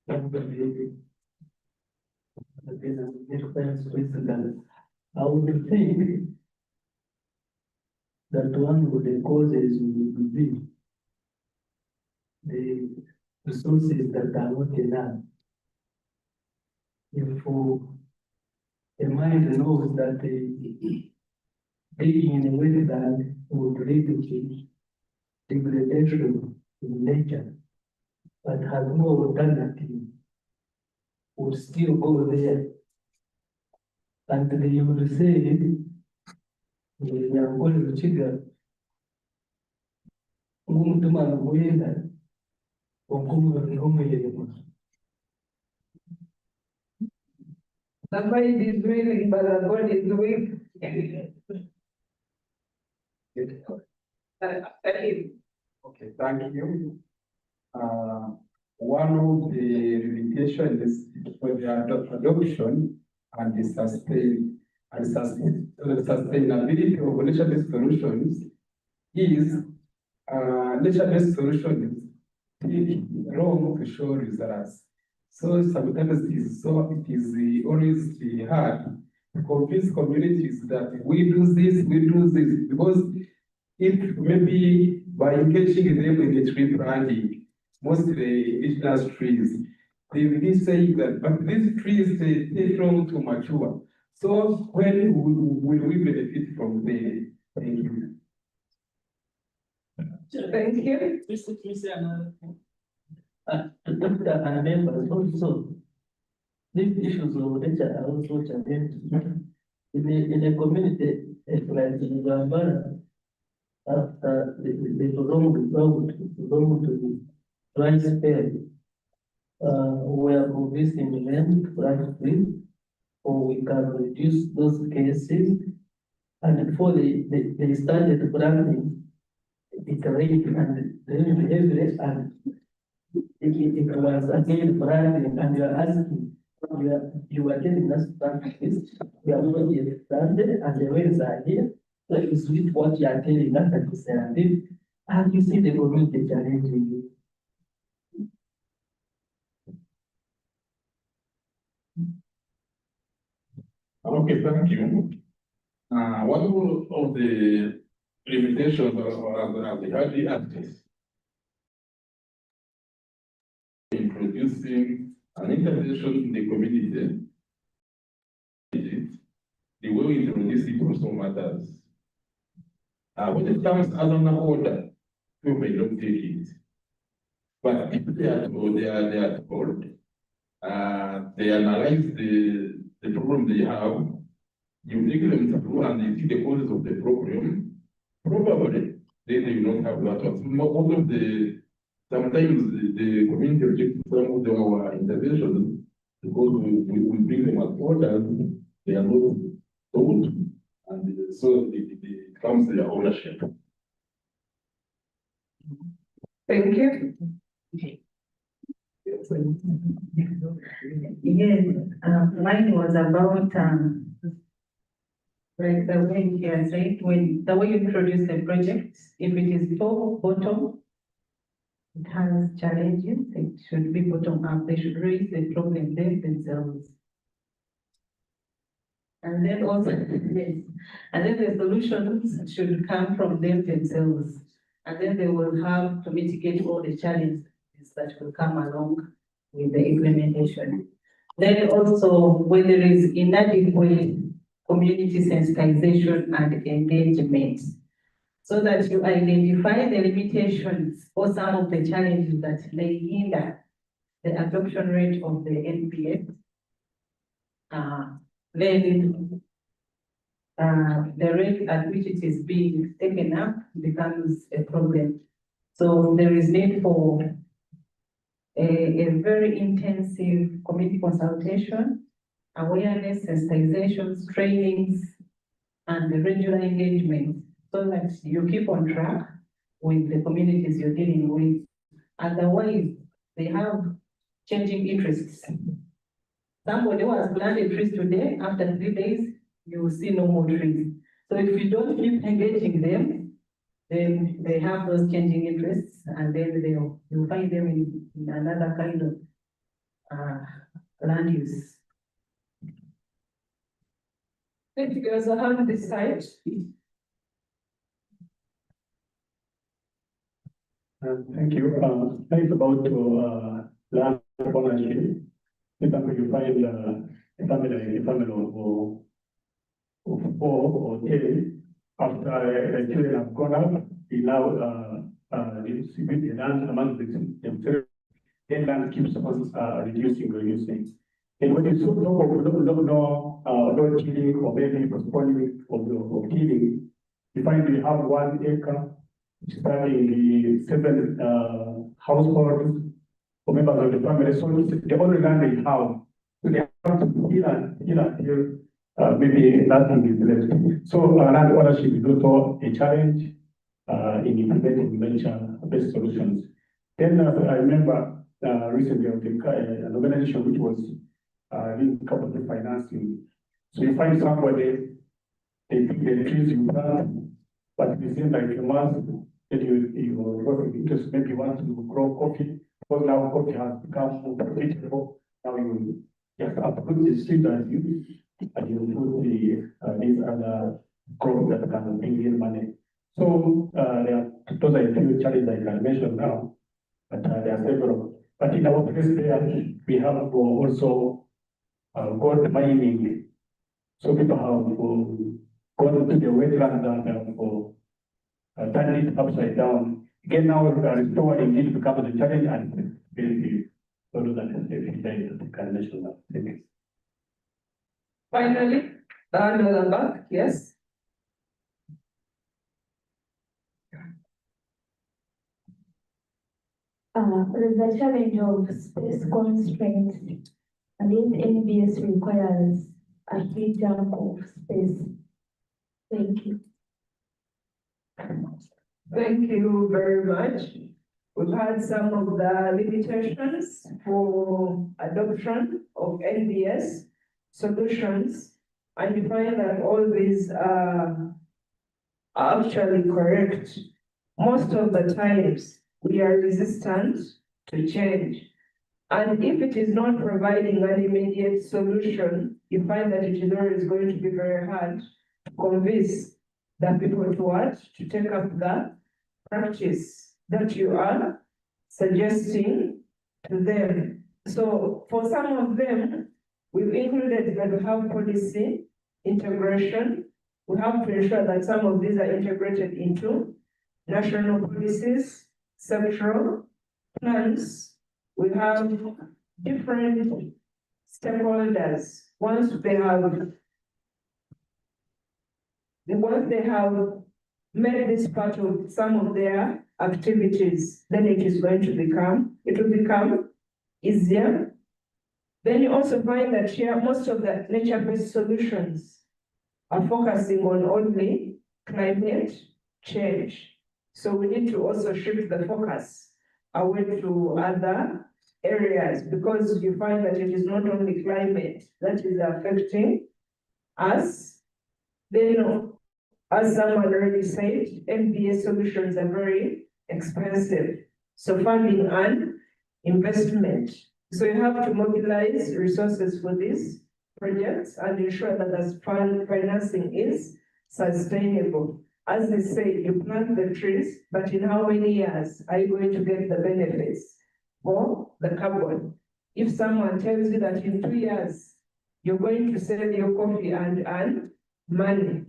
I would think that one of the causes would be the resources that are not enough. If a mind knows that digging in a wetland would lead to degradation in nature, but has no alternative, would still go there. And they would say, we are going to trigger The mind is willing, but the body is weak. Okay, thank you. One of the limitations for the adoption and the sustainability of nature-based solutions is nature-based solutions take long to show results. So sometimes it is always hard to convince communities that we do this, because if maybe by engaging them in the tree planting, mostly indigenous trees, they will be saying that, but these trees they take long to mature. So when will we benefit from the, thank you. Thank you. Mr. another thing. Dr. and members also, these issues of nature are also challenging. In a community, like in Zambara, after the belong to the rice field, we are producing land practically, or we can reduce those cases. And before they started planting, it rained and rained heavily, and it was again planting, and you are asking, you are telling us practice, we are not yet planted, and the rains are here. So it's with what you are telling us that is and you see the community challenging you. Okay, thank you. One of the limitations of the early access introducing an intervention in the community, the way we introduce it also matters. When it comes as an order, you may not take it. But if they are told, they are told, they analyze the problem they have, you take them through and you see the causes of the problem, probably they will not have that one. Most of sometimes the community rejects some of our interventions because we bring them as orders, they are not told, and so it becomes their ownership. Thank you. Yes, mine was about, like the way you are saying, when the way you introduce a project, if it is top, bottom, it has challenges, it should be bottom up, they should raise the problem themselves. And then also, yes, and then the solutions should come from them themselves. And then they will have to mitigate all the challenges that will come along with the implementation. Then also, when there is inadequate community sensitization and engagement, so that you identify the limitations or some of the challenges that may hinder the adoption rate of the NbS. Then the rate at which it is being taken up becomes a problem. So there is need for a very intensive community consultation, awareness, sensitizations, trainings, and regular engagement, so that you keep on track with the communities you're dealing with. Otherwise, they have changing interests. Somebody who has planted trees today, after 3 days, you will see no more trees. So if you don't keep engaging them, then they have those changing interests, and then you'll find them in another kind of land use. Thank you guys. I have this side. Thank you. It's about land ownership. Sometimes you find a family of 4 or 10, after children have grown up, they now distribute the land among themselves. Then land keeps on reducing. And when you talk of no killing or maybe postponing of killing, you find we have 1 acre starting the 7 households or members of the family. So it's the only land they have. So they have to heal until maybe nothing is left. So land ownership is also a challenge in implementing nature-based solutions. Then I remember recently an organization which was doing cooperative financing. So you find somebody, they pick the trees you plant, but it seems like a month, then you interest, maybe you want to grow coffee, because now coffee has become more profitable. Now you just uproot the seed and you put these other crops that can bring in money. So those are a few challenges I can mention now, but there are several. But in our place there, we have also gold mining. So people have gone to the wetlands and turned it upside down. Again, now restoring it becomes a challenge and very sort that is the national thing. Finally, another back, yes. There's a challenge of space constraints, and if NbS requires a huge chunk of space. Thank you. Thank you very much. We've had some of the limitations for adoption of NbS solutions, and you find that all these are actually correct. Most of the times, we are resistant to change. And if it is not providing an immediate solution, you find that it is always going to be very hard to convince the people to what? To take up the practice that you are suggesting to them. So for some of them, we've included that we have policy integration. We have to ensure that some of these are integrated into national policies, sectoral plans. We have different stakeholders. Once they have made this part of some of their activities, then it will become easier. Then you also find that here most of the nature-based solutions are focusing on only climate change. So we need to also shift the focus away to other areas, because you find that it is not only climate that is affecting us. Then, as someone already said, NbS solutions are very expensive. So funding and investment. So you have to mobilize resources for these projects and ensure that the financing is sustainable. As they say, you plant the trees, but in how many years are you going to get the benefits for the carbon? If someone tells you that in 2 years, you're going to sell your coffee and earn money,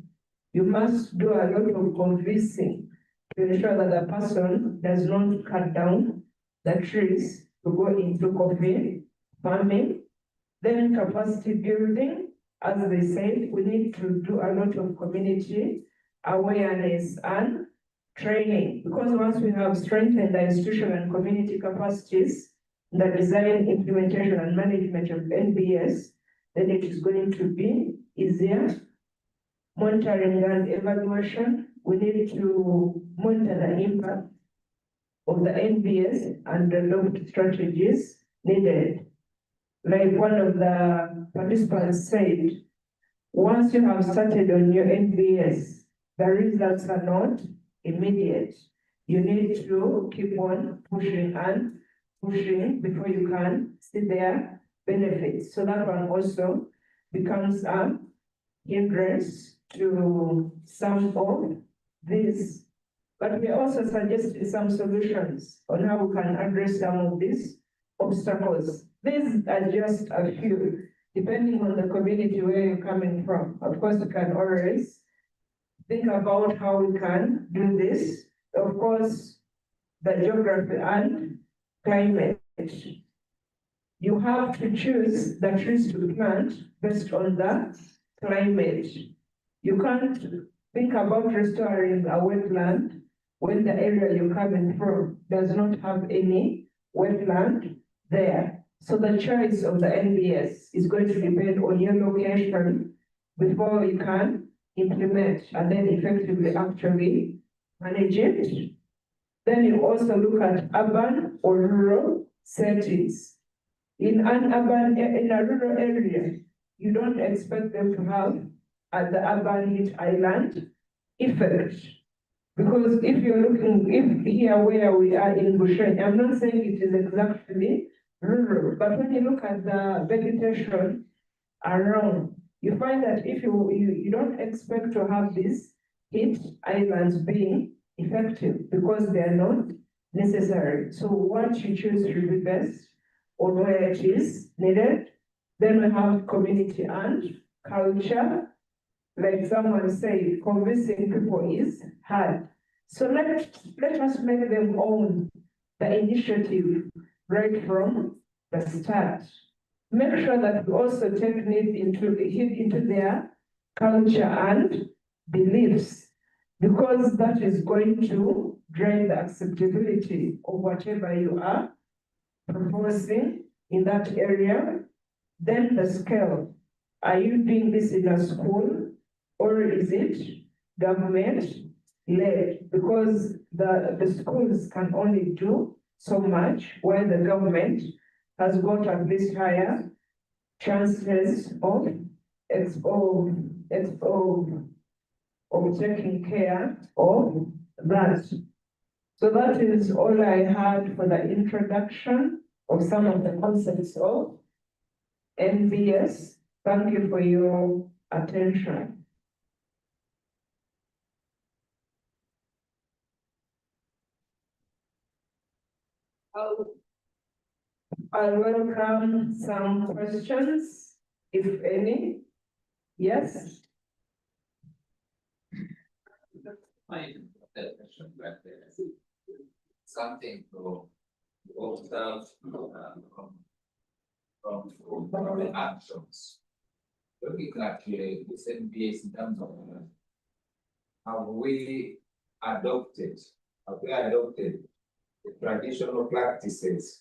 you must do a lot of convincing to ensure that the person does not cut down the trees to go into coffee farming. Then capacity building, as they said, we need to do a lot of community awareness and training, because once we have strengthened the institutional and community capacities, the design, implementation, and management of NbS, then it is going to be easier. Monitoring and evaluation, we need to monitor the impact of the NbS and develop strategies needed. Like one of the participants said, once you have started on your NbS, the results are not immediate. You need to keep on pushing and pushing before you can see their benefits. So that one also becomes a hindrance to some of these. But we also suggested some solutions on how we can address some of these obstacles. These are just a few, depending on the community where you're coming from. Of course, you can always think about how we can do this. Of course, the geography and climate. You have to choose the trees to plant based on the climate. You can't think about restoring a wetland when the area you're coming from does not have any wetland there. So the choice of the NbS is going to depend on your location before you can implement and then effectively actually manage it. Then you also look at urban or rural settings. In a rural area, you don't expect them to have the urban heat island effect. Because if you're looking, if here where we are in Busheng, I'm not saying it is exactly rural, but when you look at the vegetation around, you find that if you don't expect to have these heat islands being effective because they are not necessary. So what you choose should be best on where it is needed. Then we have community and culture. Like someone said, convincing people is hard. So let us make them own the initiative right from the start. Make sure that we also take it into their culture and beliefs, because that is going to drive the acceptability of whatever you are proposing in that area. Then the scale. Are you doing this in a school or is it government led? Because the schools can only do so much, while the government has got at least higher chances of taking care of that. So that is all I had for the introduction of some of the concepts of NbS. Thank you for your attention. I'll welcome some questions, if any. Yes? Something to observe from the actions. Looking at this NbS in terms of have we adopted the traditional practices?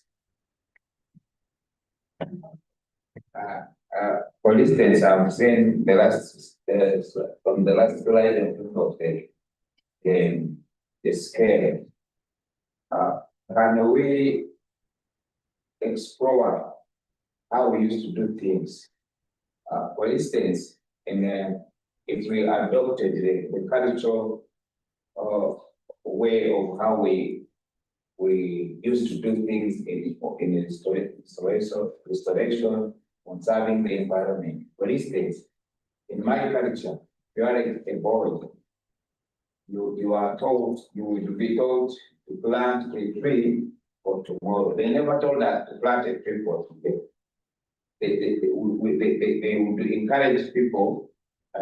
For instance, I've seen the last from the last slide of the scale. Can we explore how we used to do things? For instance, if we adopted the cultural way of how we used to do things in restoration, conserving the environment. For instance, in my culture, you are a boy. You are told, you will be told to plant a tree for tomorrow. They never told us to plant a tree for today. They would encourage people.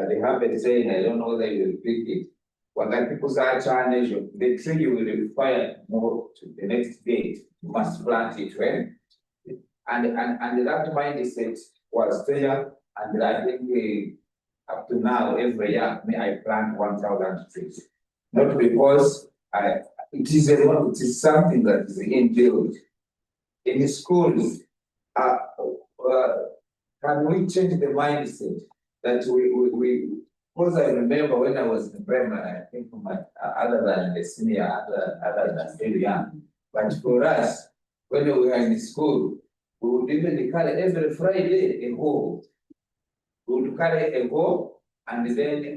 They have a saying, I don't know whether you will repeat it. When that people are challenged, the tree you will require more to the next day, you must plant it when. And that mindset was there, and I think up to now, every year, I plant 1,000 trees. Not because it is something that is inbuilt. In schools, can we change the mindset that we because I remember when I was in primary, I think other than the senior, other than still young, but for us, when we were in school, we would even carry every Friday a hoe. We would carry a hoe, and then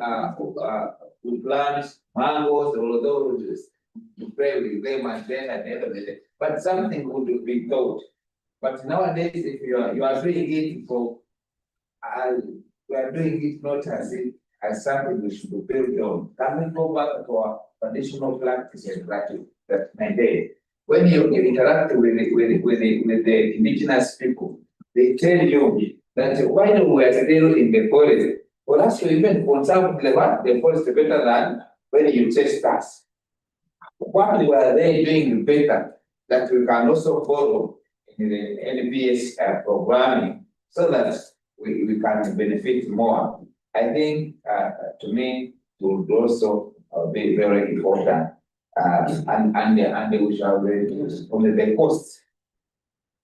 we plant mangoes, all those, to pray with them, and then at the end of the day. But something would be taught. But nowadays, if you are doing it for, we are doing it not as something we should build on. Can we go back to our traditional practices that maintain? When you interact with the indigenous people, they tell you that while we are still in the forest, for us to even conserve the forest better than when you chase us. What were they doing better that we can also follow in the NbS programming so that we can benefit more? I think to me it would also be very important, and we shall reduce from the cost.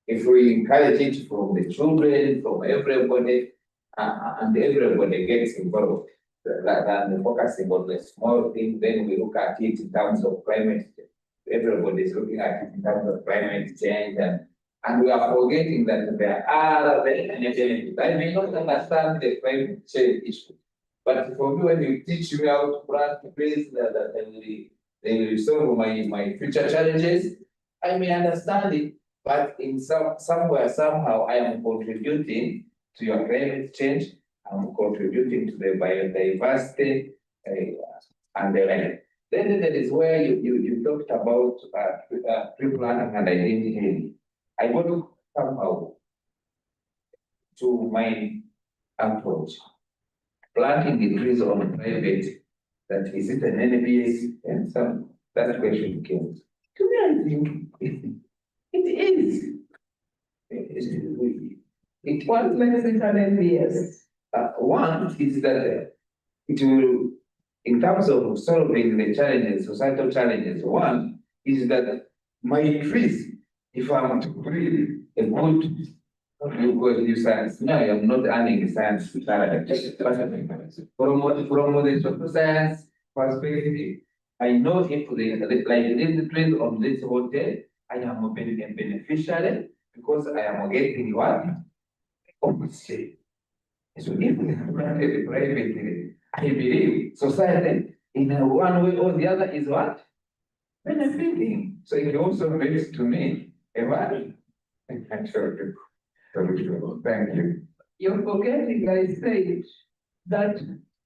If we encourage it from the children, from everybody, and everybody gets involved, rather than focusing on the small thing, then we look at it in terms of climate. Everybody is looking at it in terms of climate change, and we are forgetting that there are other benefits. I may not understand the climate change issue, but for me, when you teach me how to plant trees that they will solve my future challenges, I may understand it, but in somewhere, somehow, I am contributing to your climate change. I'm contributing to the biodiversity and the land. Then that is where you talked about tree planting and identity. I want to somehow to my approach. planting the trees on private, that is it an NbS? And that question came. To me, I think it is. What makes it an NbS? One is that it will, in terms of solving the challenges, societal challenges, one is that my trees, if I'm to breed a good, you go to science, no, I'm not earning science salary. From the social science perspective, I know if like this trees on this hotel, I am a beneficiary because I am getting what? Obviously. So if we have planted privately, I believe society in one way or the other is what? Benefiting. So it also makes to me a value. Thank you. You're forgetting I said that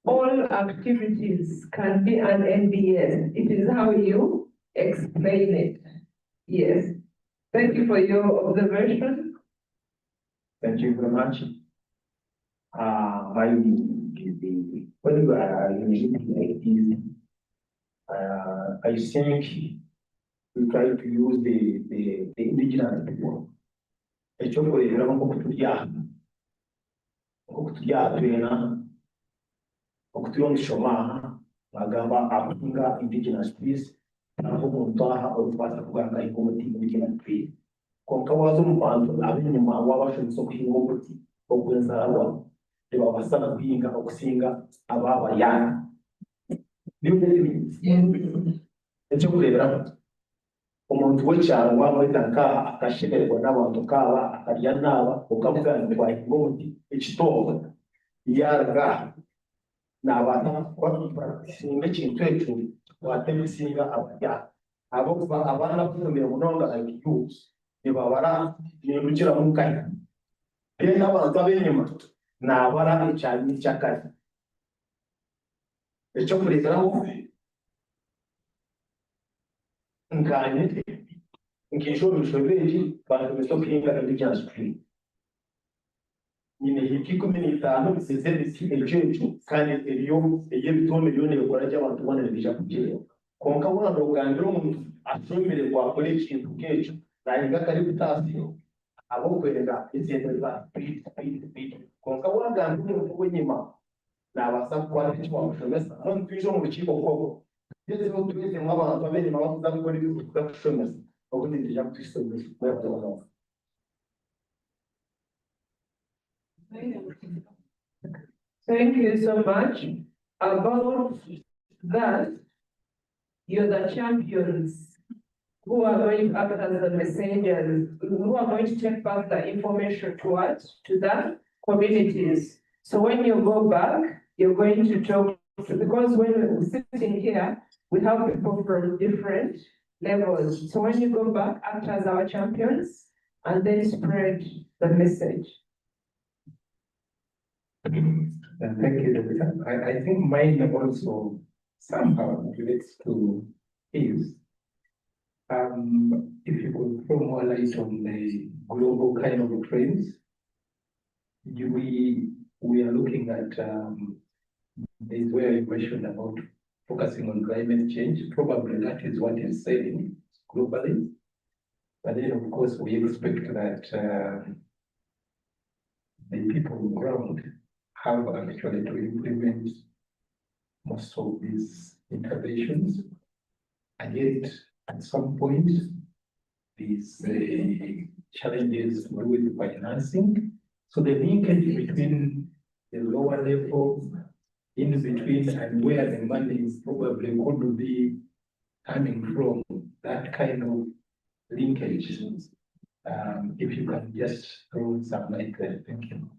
all activities can be an NbS. It is how you explain it. Yes. Thank you for your observation. Thank you very much. When you are in a meeting like this, I think we try to use the indigenous people. Echokolera okutulya twena okutulya omushoma bagamba akunga indigenous trees nabo omuntu aha olupasa kuganga ikoti indigenous trees konka waza omubantu abenyuma wabashobora okuhinga omuti ogw'enzarwa tebabasa kuhinga okusinga ababayana ekyokureberamu omuntu w'ekyaro wamweta nk'aha akashemererwa n'abantu nk'aba akarya n'aba okamugana twahinga omuti ekitoogo yaruga n'abaana kusinga ekintu ekyo kwate kusinga abaryana ahabw'okuba abaana bakomire munonga like youth nibabara nindukiramu nkaya era n'abantu ab'enyuma naabara ekyanyuma ekyakare ekyokureeberaho nkanye nk'eishomesho bingi bantumisa okuhinga indigenous tree nyine hiki 15 bisize ebiti ekyo kandi eriyo ey'ebitome byona ebikora ky'abantu bona nibija kugyera konka wona ogambira omuntu ashomire gwakora ekintu nk'ekyo nahinga kari butaasi ab'okwenga ezinto za speed konka wagambira omuntu w'enyima nabaasa kukwata eki wamushomesa none twize omu rukiiko koko yezeho twese nk'abantu ab'enyima bakuza gukora ebintu tuza kushomesa okundi nitija kutwisomesa Thank you so much. About that, you're the champions who are going to act as the messengers, who are going to take back the information to us, to the communities. So when you go back, you're going to talk, because when we're sitting here, we have people from different levels. So when you go back, act as our champions and then spread the message. Thank you, Doctor. I think mine also somehow relates to his. If you could throw more light on the global kind of trends, we are looking at is where you mentioned about focusing on climate change. Probably that is what is selling globally. But then, of course, we expect that the people on the ground have actually to implement most of these interventions. And yet, at some point, these challenges with financing. So the linkage between the lower level, in between, and where the money is probably going to be coming from, that kind of linkage. If you can just throw some light there, thank you.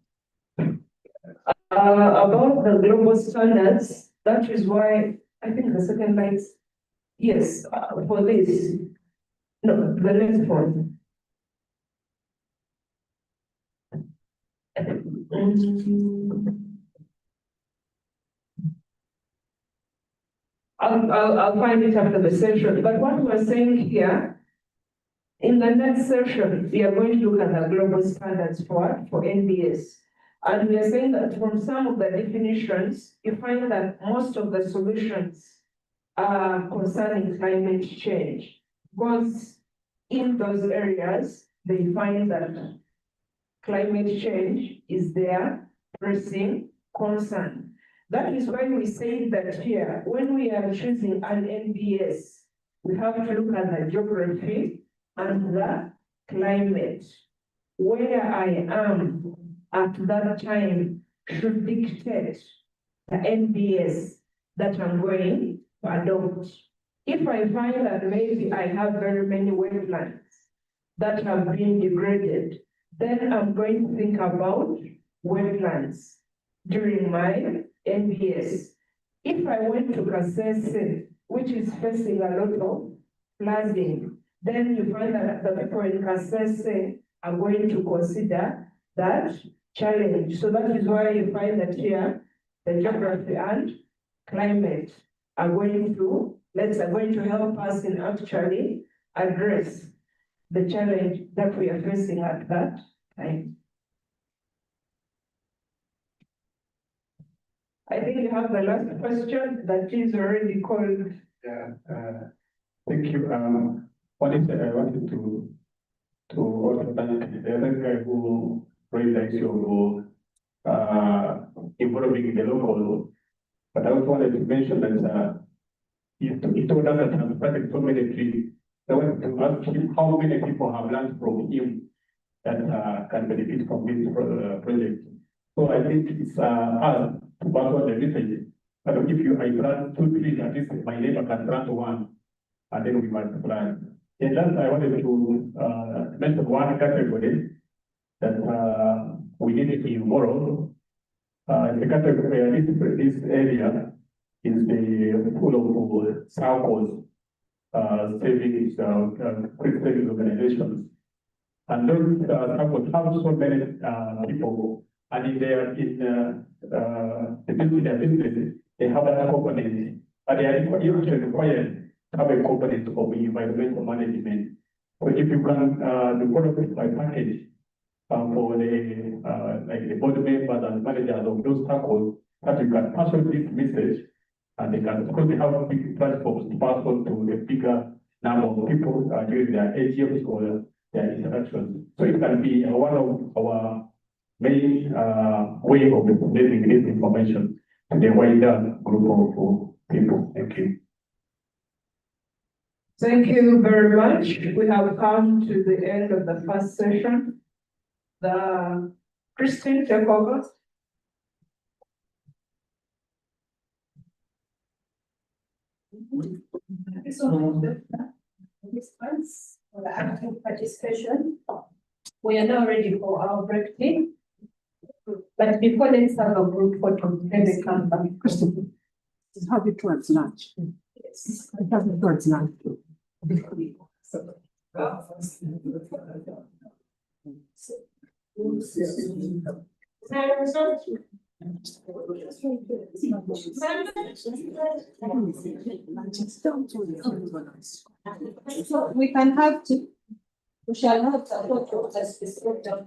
About the global standards, that is why I think the second line, yes, for this, no, the next one. I'll find it after the session, but what we're saying here, in the next session, we are going to look at the global standards for NbS. And we are saying that from some of the definitions, you find that most of the solutions are concerning climate change. Because in those areas, they find that climate change is their pressing concern. That is why we say that here, when we are choosing an NbS, we have to look at the geography and the climate. Where I am at that time should dictate the NbS that I'm going to adopt. If I find that maybe I have very many wetlands that have been degraded, then I'm going to think about wetlands during my NbS. If I went to Kasese, which is facing a lot of flooding, then you find that the people in Kasese are going to consider that challenge. So that is why you find that here, the geography and climate are going to help us in actually address the challenge that we are facing at that time. I think you have the last question that is already called. Yeah, thank you. What is I wanted to also thank the other guy who raised the issue of involving the local. But I also wanted to mention that he told us that he has planted so many trees. I wanted to ask him how many people have learned from him that can benefit from this project. So I think it's hard to back on the message. But if I plant 2 trees, at least my neighbor can plant 1, and then we multiply. And last, I wanted to mention one category that we need to involve. The category, this area is the full of circles, savings, savings organizations. And those circles have so many people, and in their business, they have a component, but they are usually required to have a component of environmental management. So if you can develop by package for the like the board members and managers of those circles, that you can pass on this message, and they can, because they have big platforms to pass on to a bigger number of people during their AGMs or their interactions. So it can be one of our main way of getting this information to the wider group of people. Thank you. Thank you very much. We have come to the end of the first session. Christine, take over. Response for the active participation. We are now ready for our break team. But before, let's have a group photo. Let me come back. Have it towards lunch. Yes. Have it towards lunch. So we can have to, we shall have the photo as described of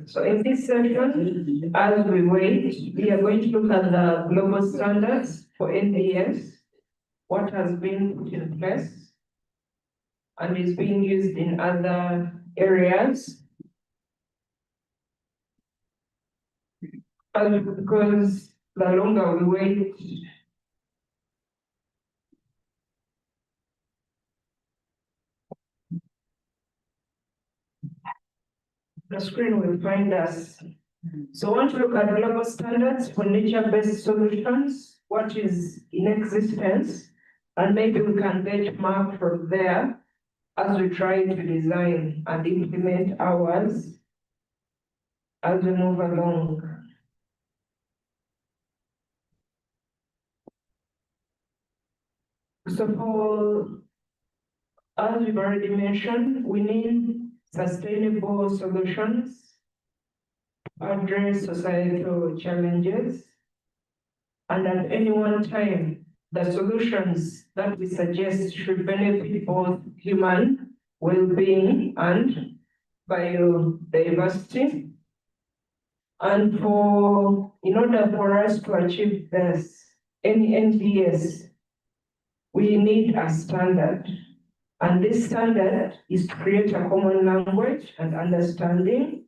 So in this session, as we wait, we are going to look at the global standards for NbS, what has been put in place and is being used in other areas. And because the longer we wait, the screen will find us. So I want to look at global standards for nature-based solutions, what is in existence, and maybe we can benchmark from there as we try to design and implement ours as we move along. So for, as we've already mentioned, we need sustainable solutions to address societal challenges. And at any one time, the solutions that we suggest should benefit both human well-being and biodiversity. And in order for us to achieve this, any NbS, we need a standard. And this standard is to create a common language and understanding.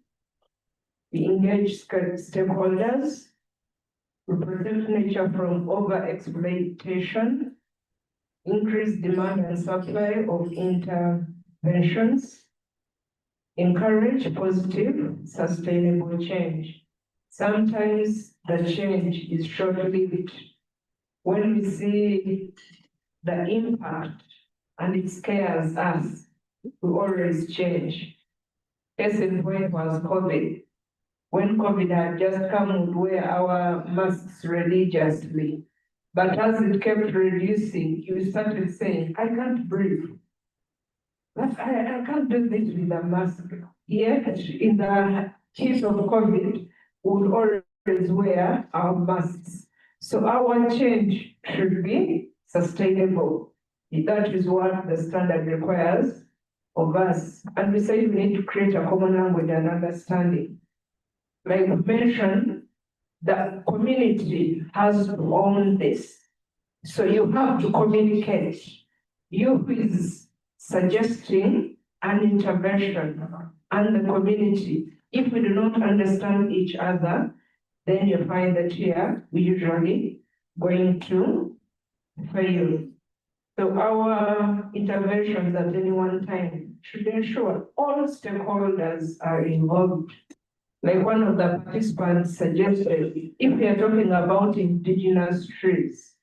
We engage stakeholders. We protect nature from over-exploitation, increase demand and supply of interventions, encourage positive, sustainable change. Sometimes the change is short-lived. When we see the impact and it scares us, we always change. Case in point was COVID. When COVID had just come, we'd wear our masks religiously. But as it kept reducing, you started saying, I can't breathe. But I can't do this with a mask. Yet, in the heat of COVID, we would always wear our masks. So our change should be sustainable. That is what the standard requires of us. And we say we need to create a common language and understanding. Like we mentioned, the community has to own this. So you have to communicate. You who is suggesting an intervention and the community. If we do not understand each other, then you find that here we usually going to fail. So our interventions at any one time should ensure all stakeholders are involved. Like one of the participants suggested, if we are talking about indigenous trees,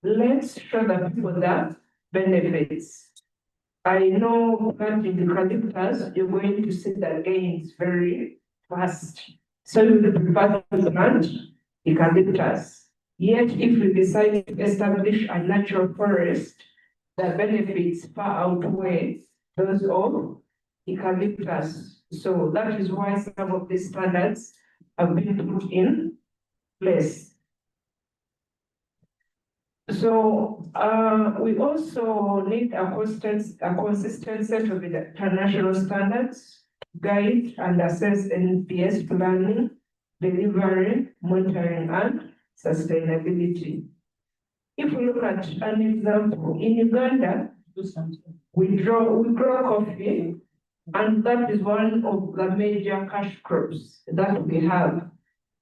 let's show the people that benefits. I know planting eucalyptus, you're going to see the gains very fast. So you will prefer to plant eucalyptus. Yet if we decide to establish a natural forest, the benefits far outweigh those of eucalyptus. So that is why some of these standards have been put in place. So we also need a consistent set of international standards, guide and assess NbS planning, delivery, monitoring, and sustainability. If we look at an example, in Uganda, we grow coffee, and that is one of the major cash crops that we have.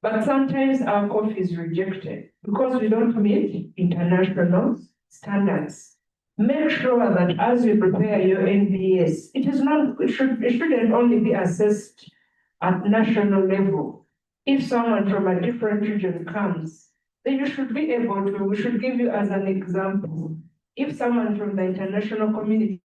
But sometimes our coffee is rejected because we don't meet international standards. Make sure that as you prepare your NbS, it shouldn't only be assessed at national level. If someone from a different region comes, then you should be able to, we should give you as an example. If someone from the international community